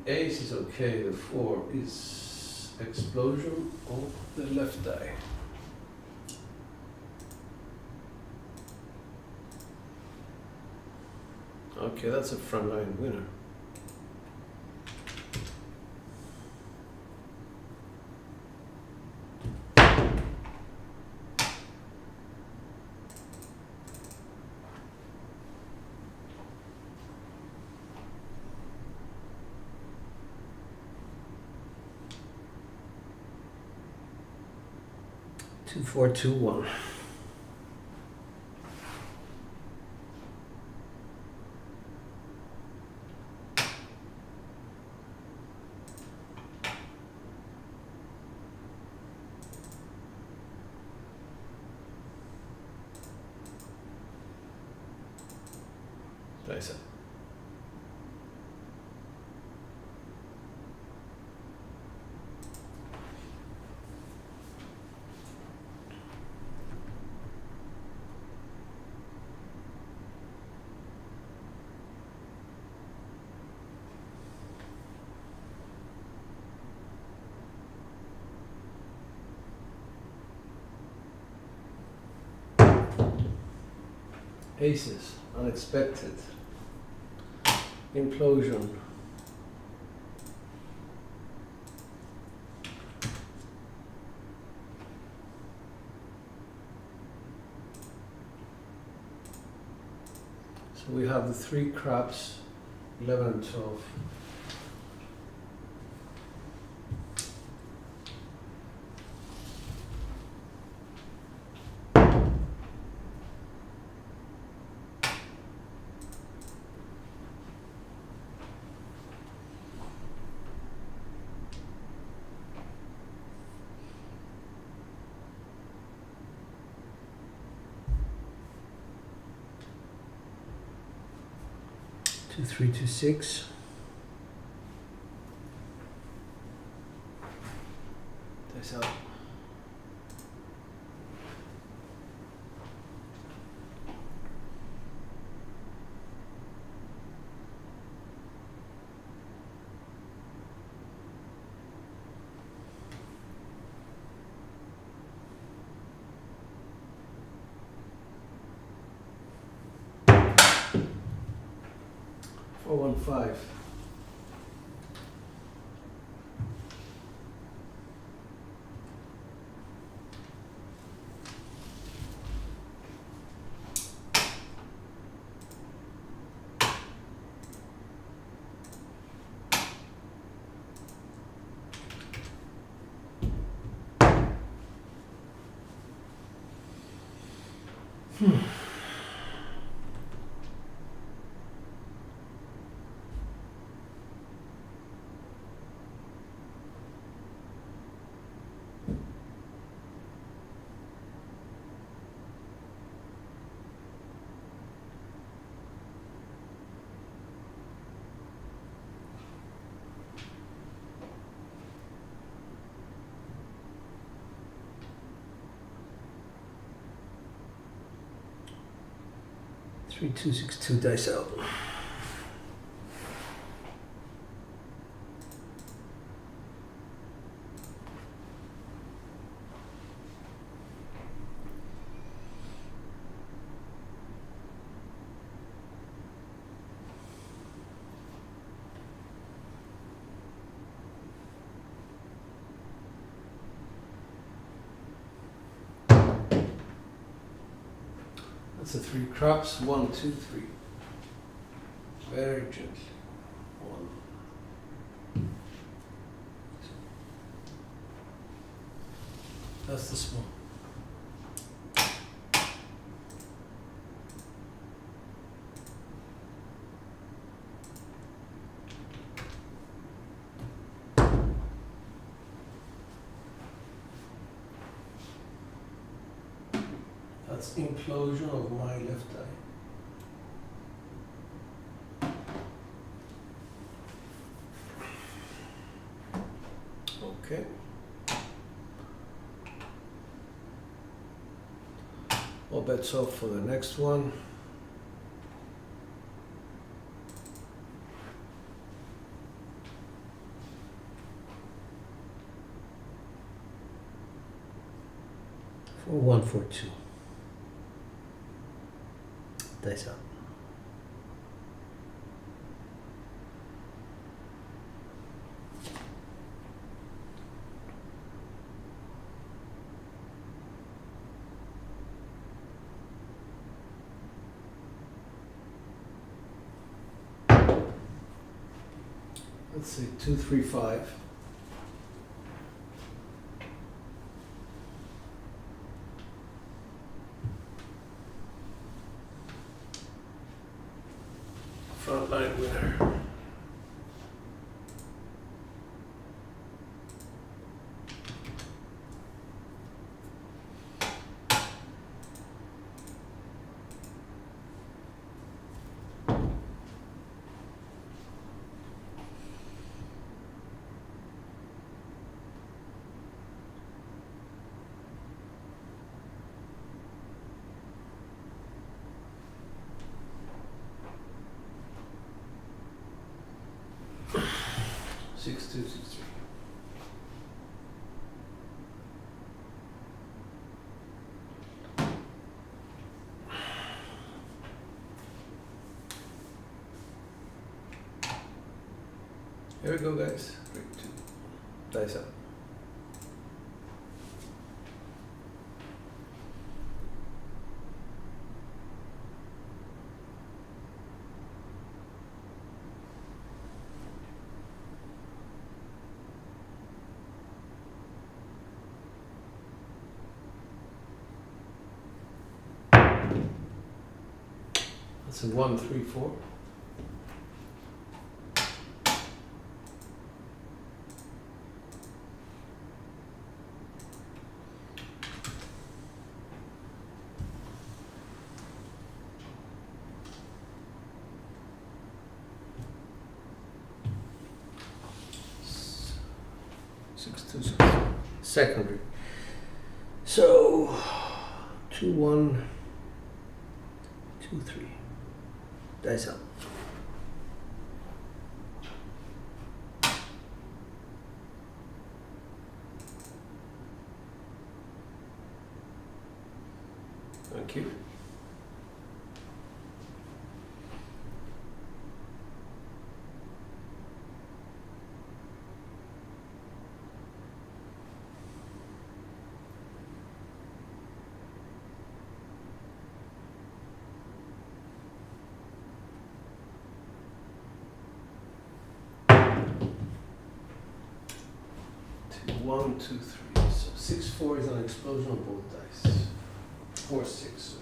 The ace is okay, the 4 is explosion of the left die. Okay, that's a frontline winner. Two, 4, 2, 1. Dice up. Aces, unexpected. Implosion. So we have the 3 craps, 11 and 12. Two, 3, 2, 6. Dice out. Four, 1, 5. Three, 2, 6, 2. Dice out. That's a 3 craps, 1, 2, 3. Very gently. 1. That's the small. That's implosion of my left eye. Okay. All bets off for the next one. For 142. Dice up. Let's see, 2, 3, 5. Frontline winner. Six, 2, 6, 3. Here we go, guys. 3, 2. Dice up. That's a 1, 3, 4. Six, 2, 6. Secondary. So 2, 1, 2, 3. Dice up. Thank you. Two, 1, 2, 3. So 6, 4 is an explosion of both dice. 4, 6.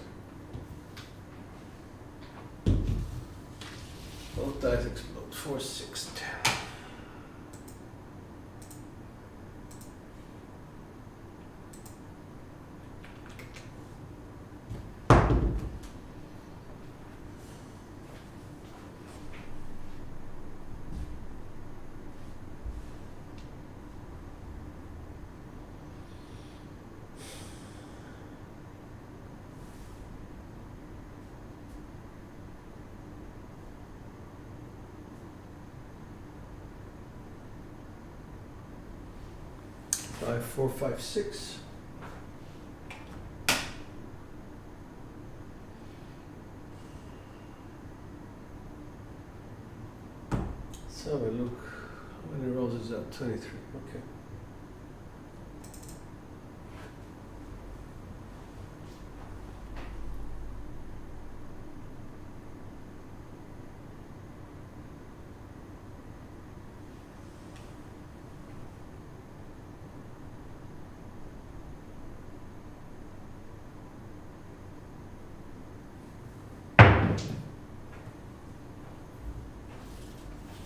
Both dice explode. 4, 6, 10. Five, 4, 5, 6. Let's have a look. How many rolls is that? 23. Okay.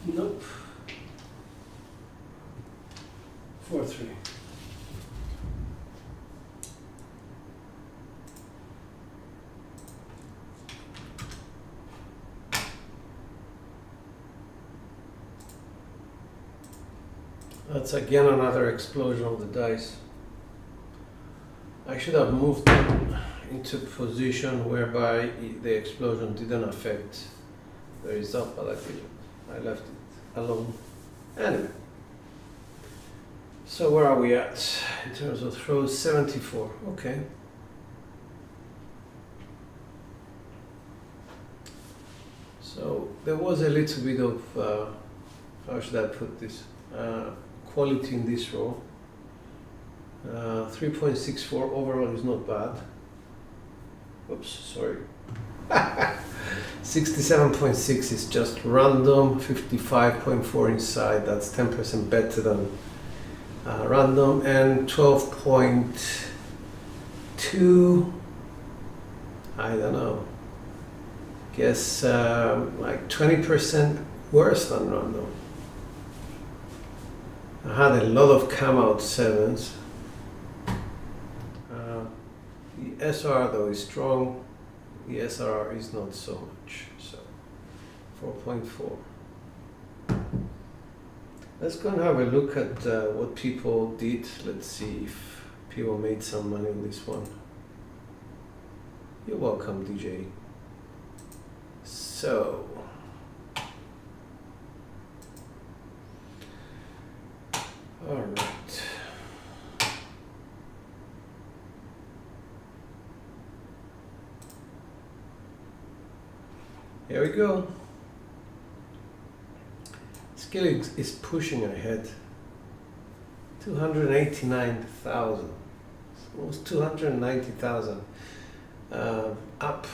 Nope. 4, 3. That's again another explosion of the dice. I should have moved them into position whereby the explosion didn't affect the result, but I didn't. I left it alone. Anyway, so where are we at in terms of throws? 74. Okay. So there was a little bit of how should I put this? Quality in this row. 3.64 overall is not bad. Oops, sorry. 67.6 is just random. 55.4 inside. That's 10% better than random. And 12.2. I don't know. Guess like 20% worse than random. I had a lot of come out sevens. The SR though is strong. The SRR is not so much. So 4.4. Let's go and have a look at what people did. Let's see if people made some money on this one. You're welcome, DJ. So, all right. Here we go. Skill is pushing ahead. 289,000, almost 290,000 up.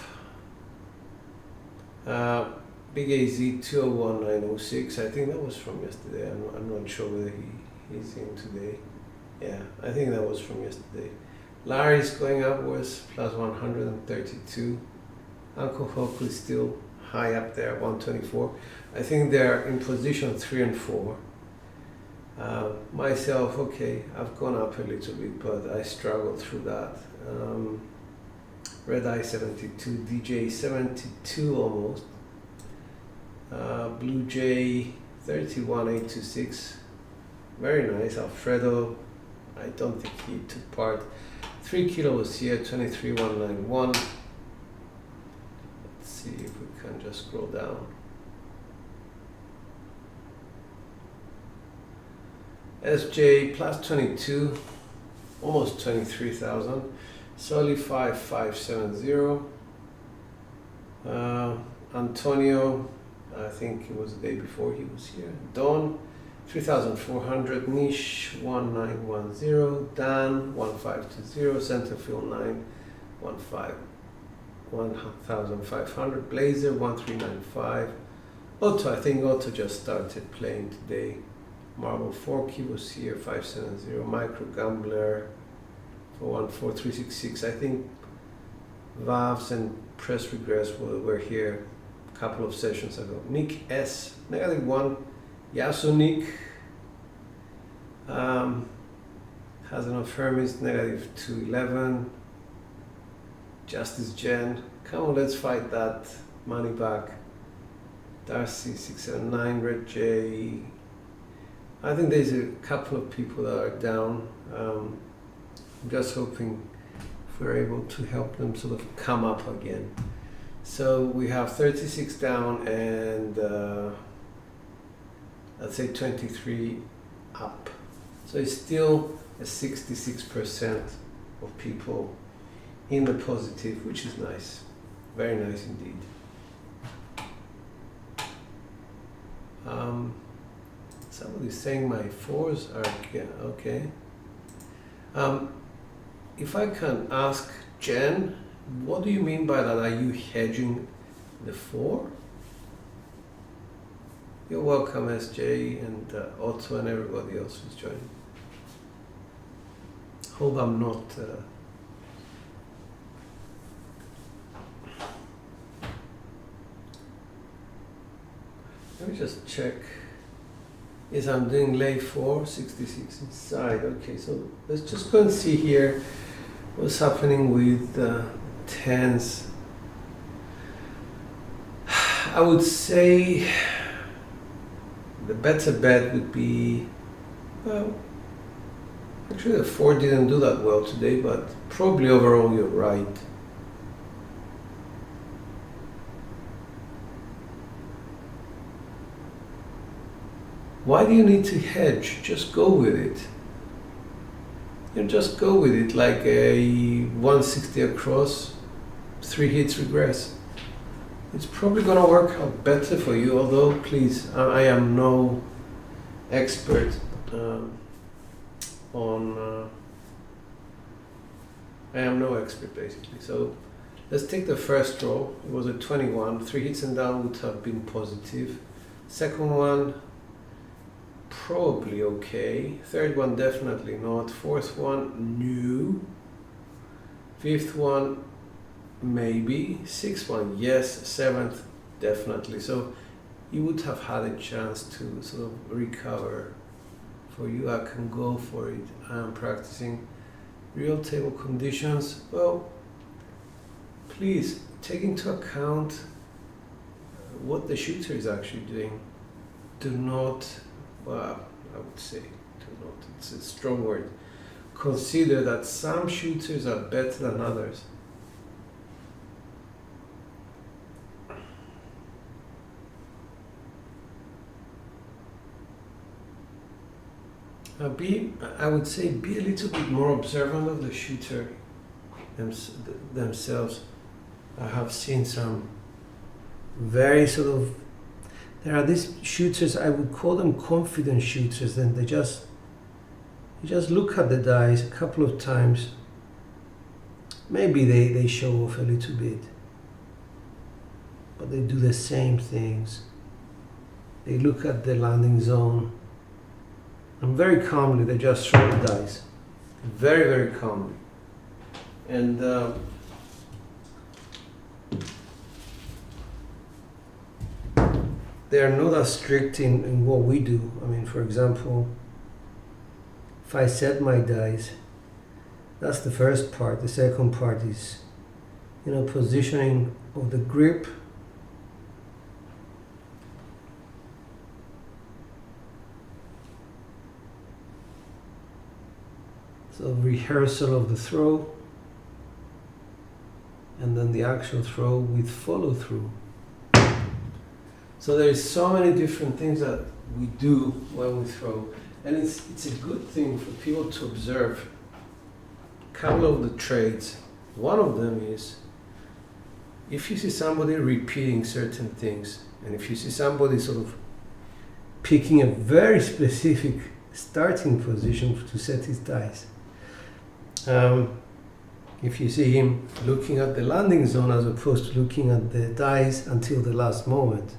Big AZ 201906. I think that was from yesterday. I'm not sure whether he's in today. Yeah, I think that was from yesterday. Larry's going upwards, plus 132. Uncle Hope is still high up there, 124. I think they're in position 3 and 4. Myself, okay, I've gone up a little bit, but I struggled through that. Red Eye 72, DJ 72 almost. Blue Jay 31826, very nice. Alfredo, I don't think he took part. 3 kilos here, 23191. Let's see if we can just scroll down. SJ plus 22, almost 23,000. Soli 5570. Antonio, I think it was the day before he was here. Don 3,400. Niche 1910. Dan 1520. Centerfield 915. 1,500. Blazer 1395. Otto, I think Otto just started playing today. Marble Forky was here 570. Micro Gambler 414,366. I think Valves and Press Regress were here a couple of sessions ago. Nick S, -1. Yasu Nick has an Fermis -211. Justice Jen, come on, let's fight that money back. Darcy 679. Red J. I think there's a couple of people that are down. I'm just hoping if we're able to help them sort of come up again. So we have 36 down and let's say 23 up. So it's still a 66% of people in the positive, which is nice. Very nice indeed. Somebody's saying my fours are okay. If I can ask Jen, what do you mean by that? Are you hedging the 4? You're welcome, SJ and Otto and everybody else who's joining. Hope I'm not. Let me just check. Yes, I'm doing lay 4, 66 inside. Okay, so let's just go and see here what's happening with 10s. I would say the better bet would be Well, actually the 4 didn't do that well today, but probably overall you're right. Why do you need to hedge? Just go with it. You just go with it like a 160 across, 3 hits regress. It's probably gonna work out better for you, although please, I am no expert I am no expert basically. So let's take the first draw. It was a 21, 3 hits and down would have been positive. Second one, probably okay. Third one, definitely not. Fourth one, no. Fifth one, maybe. Sixth one, yes. Seventh, definitely. So you would have had a chance to sort of recover. For you, I can go for it. I am practicing real table conditions. Well, please take into account what the shooter is actually doing. Do not, well, I would say do not, it's a strong word. Consider that some shooters are better than others. I would say be a little bit more observant of the shooter themselves. I have seen some very sort of, there are these shooters, I would call them confident shooters, and you just look at the dice a couple of times. Maybe they show off a little bit, but they do the same things. They look at the landing zone, and very calmly they just throw the dice. Very, very calmly. And they are not as strict in what we do. I mean, for example, if I set my dice, that's the first part. The second part is, positioning of the grip. So rehearsal of the throw, and then the actual throw with follow through. So there's so many different things that we do when we throw, and it's a good thing for people to observe a couple of the traits. One of them is, if you see somebody repeating certain things, and if you see somebody sort of picking a very specific starting position to set his dice, if you see him looking at the landing zone as opposed to looking at the dice until the last moment,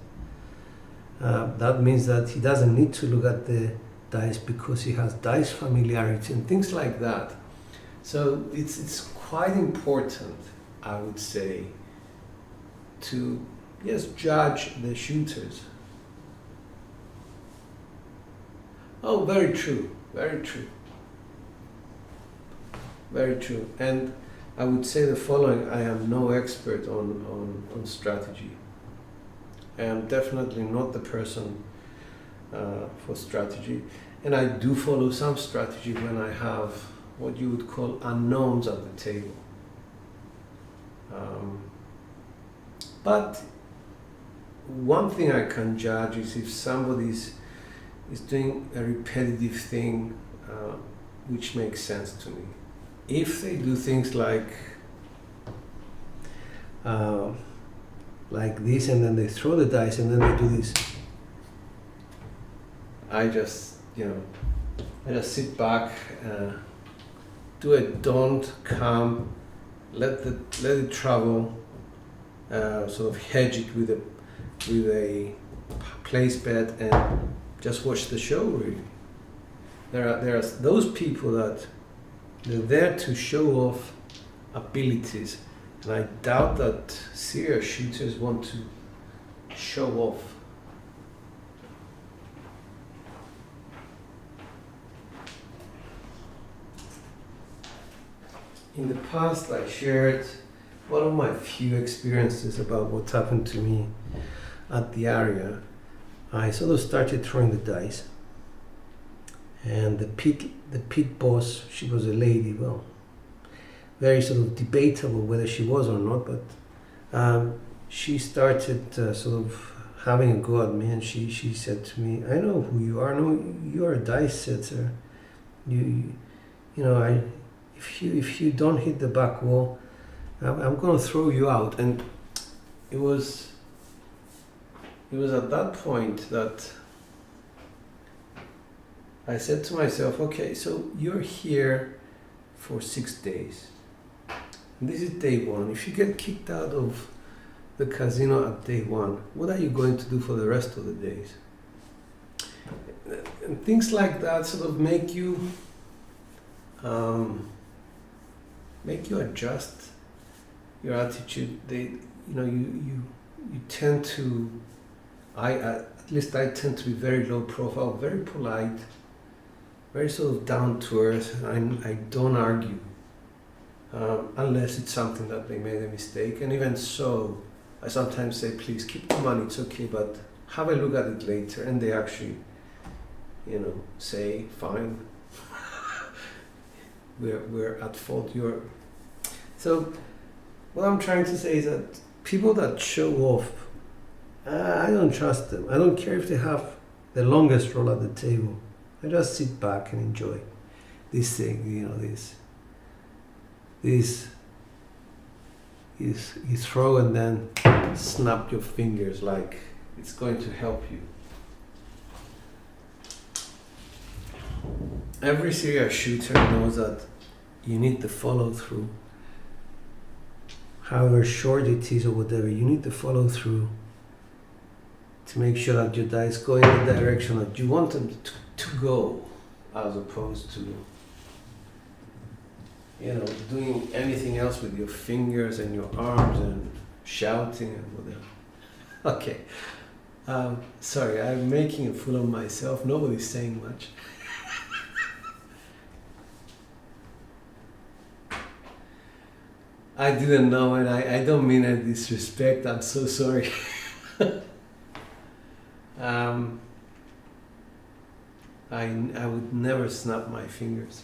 that means that he doesn't need to look at the dice because he has dice familiarity and things like that. So it's quite important, I would say, to judge the shooters. Oh, very true, very true. Very true. And I would say the following: I am no expert on strategy. I am definitely not the person for strategy. And I do follow some strategy when I have what you would call unknowns at the table. But one thing I can judge is if somebody is doing a repetitive thing which makes sense to me. If they do things like this, and then they throw the dice, and then they do this, I just sit back, do a don't, calm, let it travel, sort of hedge it with a place bet, and just watch the show. Really, there are those people that they're there to show off abilities, and I doubt that serious shooters want to show off. In the past, I shared one of my few experiences about what happened to me at the area. I sort of started throwing the dice, And the pit boss, she was a lady. Well, very sort of debatable whether she was or not, but she started sort of having a go at me, and she said to me, "I know who you are. No, you're a dice setter. You know, if you don't hit the back wall, I'm going to throw you out." And it was at that point that I said to myself, okay, so you're here for 6 days. And this is day one. If you get kicked out of the casino at day one, what are you going to do for the rest of the days? And things like that sort of make you adjust your attitude. You tend to, at least I tend to be very low profile, very polite, very sort of down to earth. I don't argue unless it's something that they made a mistake. And even so, I sometimes say, please keep the money, it's okay, but have a look at it later. And they actually, say, fine, we're at fault. So what I'm trying to say is that people that show off, I don't trust them. I don't care if they have the longest roll at the table. I just sit back and enjoy this thing, this you throw and then snap your fingers like it's going to help you. Every serious shooter knows that you need the follow through. However short it is or whatever, you need to follow through to make sure that your dice go in the direction that you want them to go, as opposed to doing anything else with your fingers and your arms and shouting and whatever. Okay, sorry, I'm making a fool of myself. Nobody's saying much. I didn't know, and I don't mean any disrespect. I'm so sorry. I would never snap my fingers.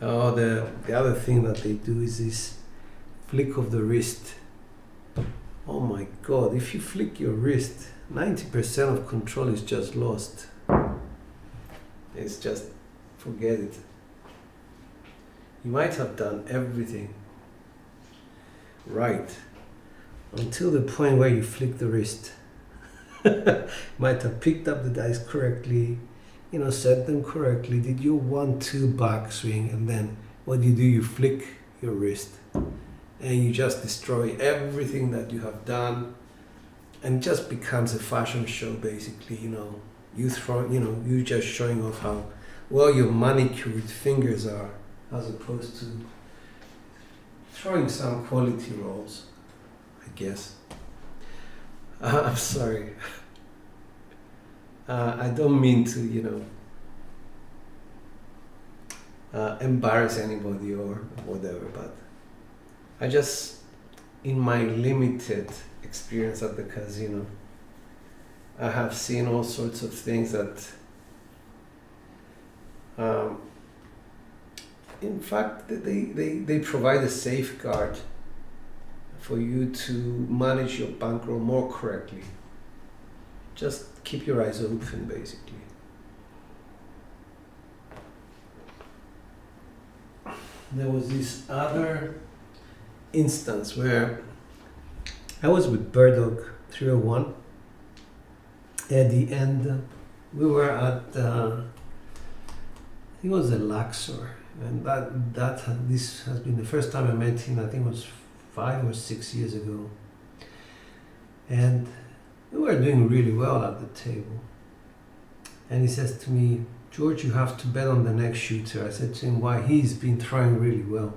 Oh, the other thing that they do is this flick of the wrist. Oh my God, if you flick your wrist, 90% of control is just lost. It's just, forget it. You might have done everything right until the point where you flick the wrist. Might have picked up the dice correctly, set them correctly, did your 1-2 backswing, and then what do? You flick your wrist and you just destroy everything that you have done, and it just becomes a fashion show basically. You just showing off how well your manicured fingers are, as opposed to throwing some quality rolls, I guess. I'm sorry. I don't mean to, embarrass anybody or whatever, but I just, in my limited experience at the casino, I have seen all sorts of things that, in fact, they provide a safeguard for you to manage your bankroll more correctly. Just keep your eyes open, basically. There was this other instance where I was with Birdog 301. At the end, we were at, I think it was a Luxor, and this has been the first time I met him. I think it was 5 or 6 years ago, and we were doing really well at the table. And he says to me, "George, you have to bet on the next shooter." I said to him, "Why?" "He's been throwing really well."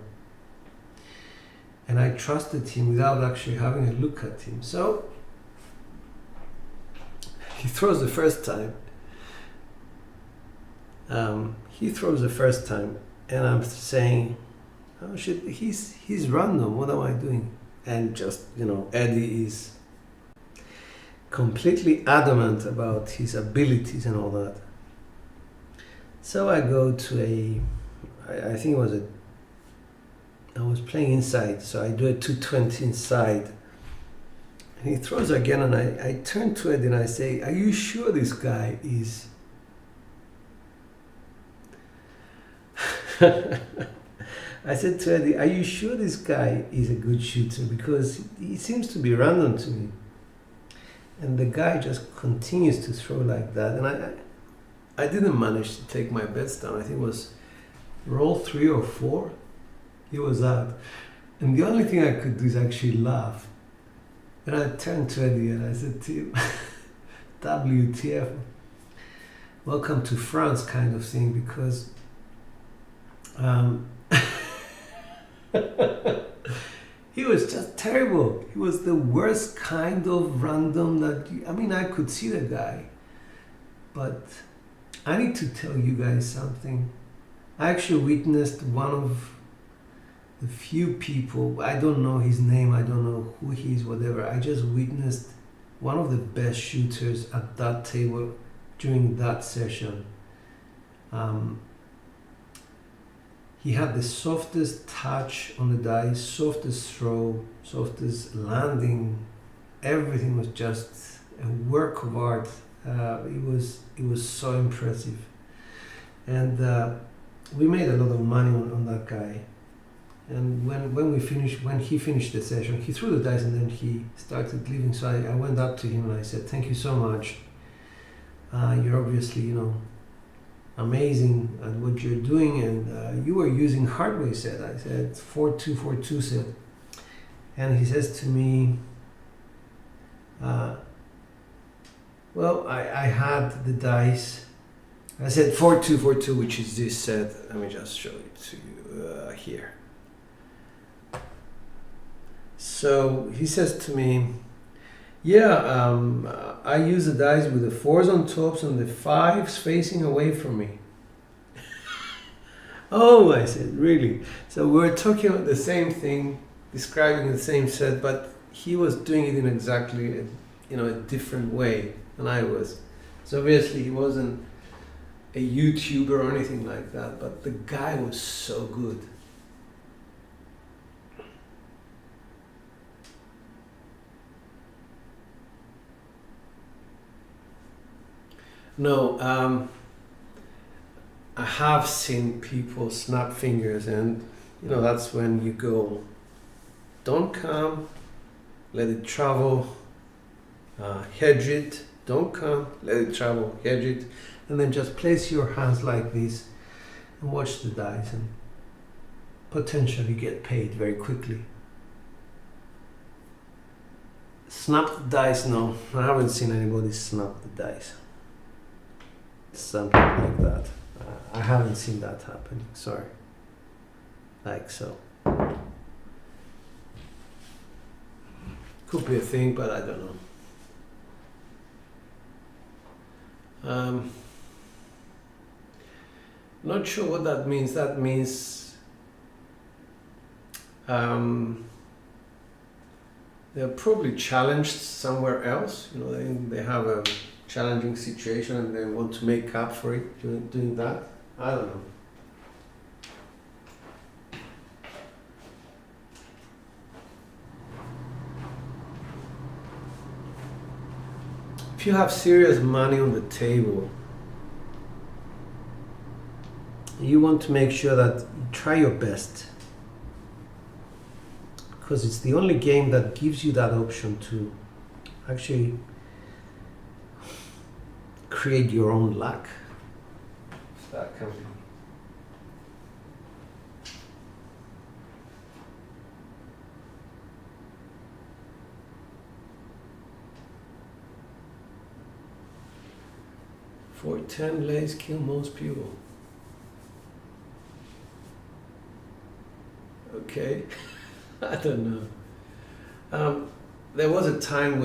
And I trusted him without actually having a look at him. So he throws the first time. And I'm saying, "Oh shit, he's random. What am I doing?" And just, Eddie is completely adamant about his abilities and all that. So I go to I think it was I was playing inside, so I do a 220 inside. And he throws again, and I turn to Eddie and I say, "Are you sure this guy is?" I said to Eddie, "Are you sure this guy is a good shooter? Because he seems to be random to me." And the guy just continues to throw like that. And I didn't manage to take my bets down. I think it was roll 3 or 4. He was out. And the only thing I could do is actually laugh. And I turned to Eddie and I said to him, WTF, welcome to France kind of thing, because he was just terrible. He was the worst kind of random I could see the guy. But I need to tell you guys something. I actually witnessed one of the few people, I don't know his name, I don't know who he is, whatever. I just witnessed one of the best shooters at that table during that session. He had the softest touch on the dice, softest throw, softest landing. Everything was just a work of art. It was so impressive. And we made a lot of money on that guy. And when he finished the session, he threw the dice and then he started leaving. So I went up to him and I said, "Thank you so much. You're obviously, amazing at what you're doing, and you were using hardware set." I said 4242 set. And he says to me, well, I had the dice. I said 4242, which is this set. Let me just show it to you here. So he says to me, "Yeah, I use the dice with the 4s on tops and the 5s facing away from me." Oh, I said, really? So we were talking about the same thing, describing the same set, but he was doing it in exactly a different way than I was. So obviously he wasn't a YouTuber or anything like that, but the guy was so good. No, I have seen people snap fingers, and that's when you go, don't come, let it travel, hedge it, don't come, let it travel, hedge it, and then just place your hands like this and watch the dice and potentially get paid very quickly. Snap the dice, no, I haven't seen anybody snap the dice. Something like that. I haven't seen that happening, sorry. Like so. Could be a thing, but I don't know. Not sure what that means. That means they're probably challenged somewhere else. They have a challenging situation and they want to make up for it doing that. I don't know. If you have serious money on the table, you want to make sure that you try your best, because it's the only game that gives you that option to actually create your own luck. That can be. .410 lays kill most people. Okay, I don't know. There was a time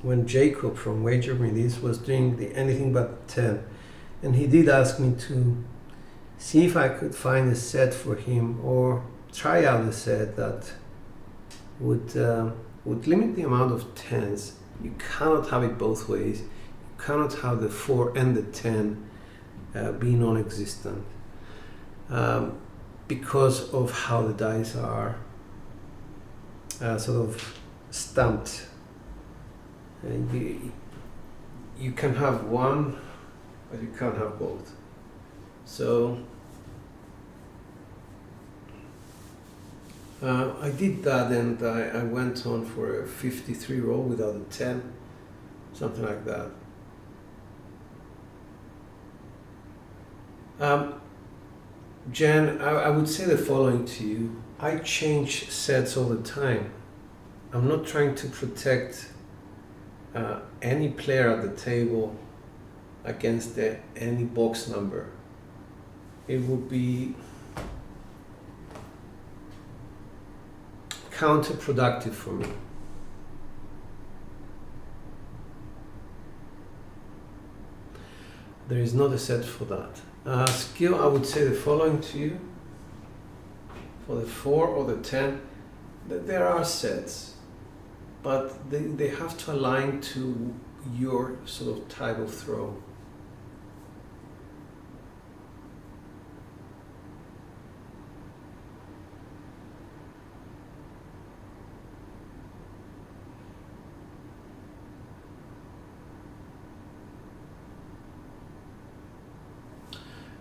when Jacob from Wager Release was doing the anything but 10, and he did ask me to see if I could find a set for him or try out a set that would limit the amount of 10s. You cannot have it both ways. You cannot have the 4 and the 10 be non-existent because of how the dice are sort of stamped. And you can have one, but you can't have both. So I did that, and I went on for a 53 roll without a 10, something like that. Jen, I would say the following to you. I change sets all the time. I'm not trying to protect any player at the table against any box number. It would be counterproductive for me. There is not a set for that. Skill, I would say the following to you. For the 4 or the 10, there are sets, but they have to align to your sort of type of throw.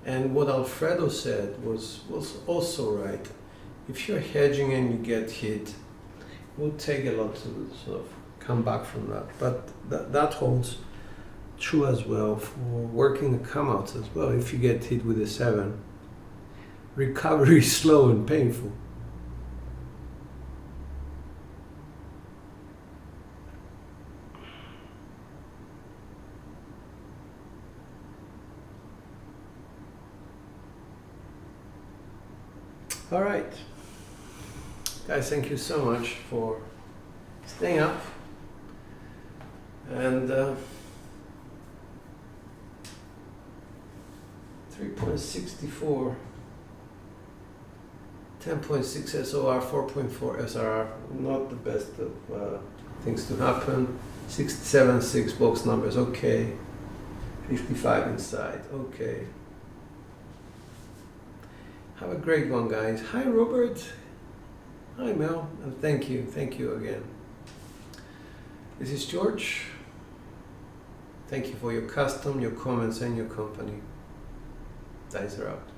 And what Alfredo said was also right. If you're hedging and you get hit, it will take a lot to sort of come back from that. But that holds true as well for working the come-outs as well. If you get hit with a 7, recovery is slow and painful. All right, guys, thank you so much for staying up, and 3.64, 10.6 SOR, 4.4 SRR, not the best of things to happen. 676 box numbers, okay. 55 inside, okay. Have a great one, guys. Hi, Robert. Hi, Mel. And thank you again. This is George. Thank you for your custom, your comments, and your company. Dice are out.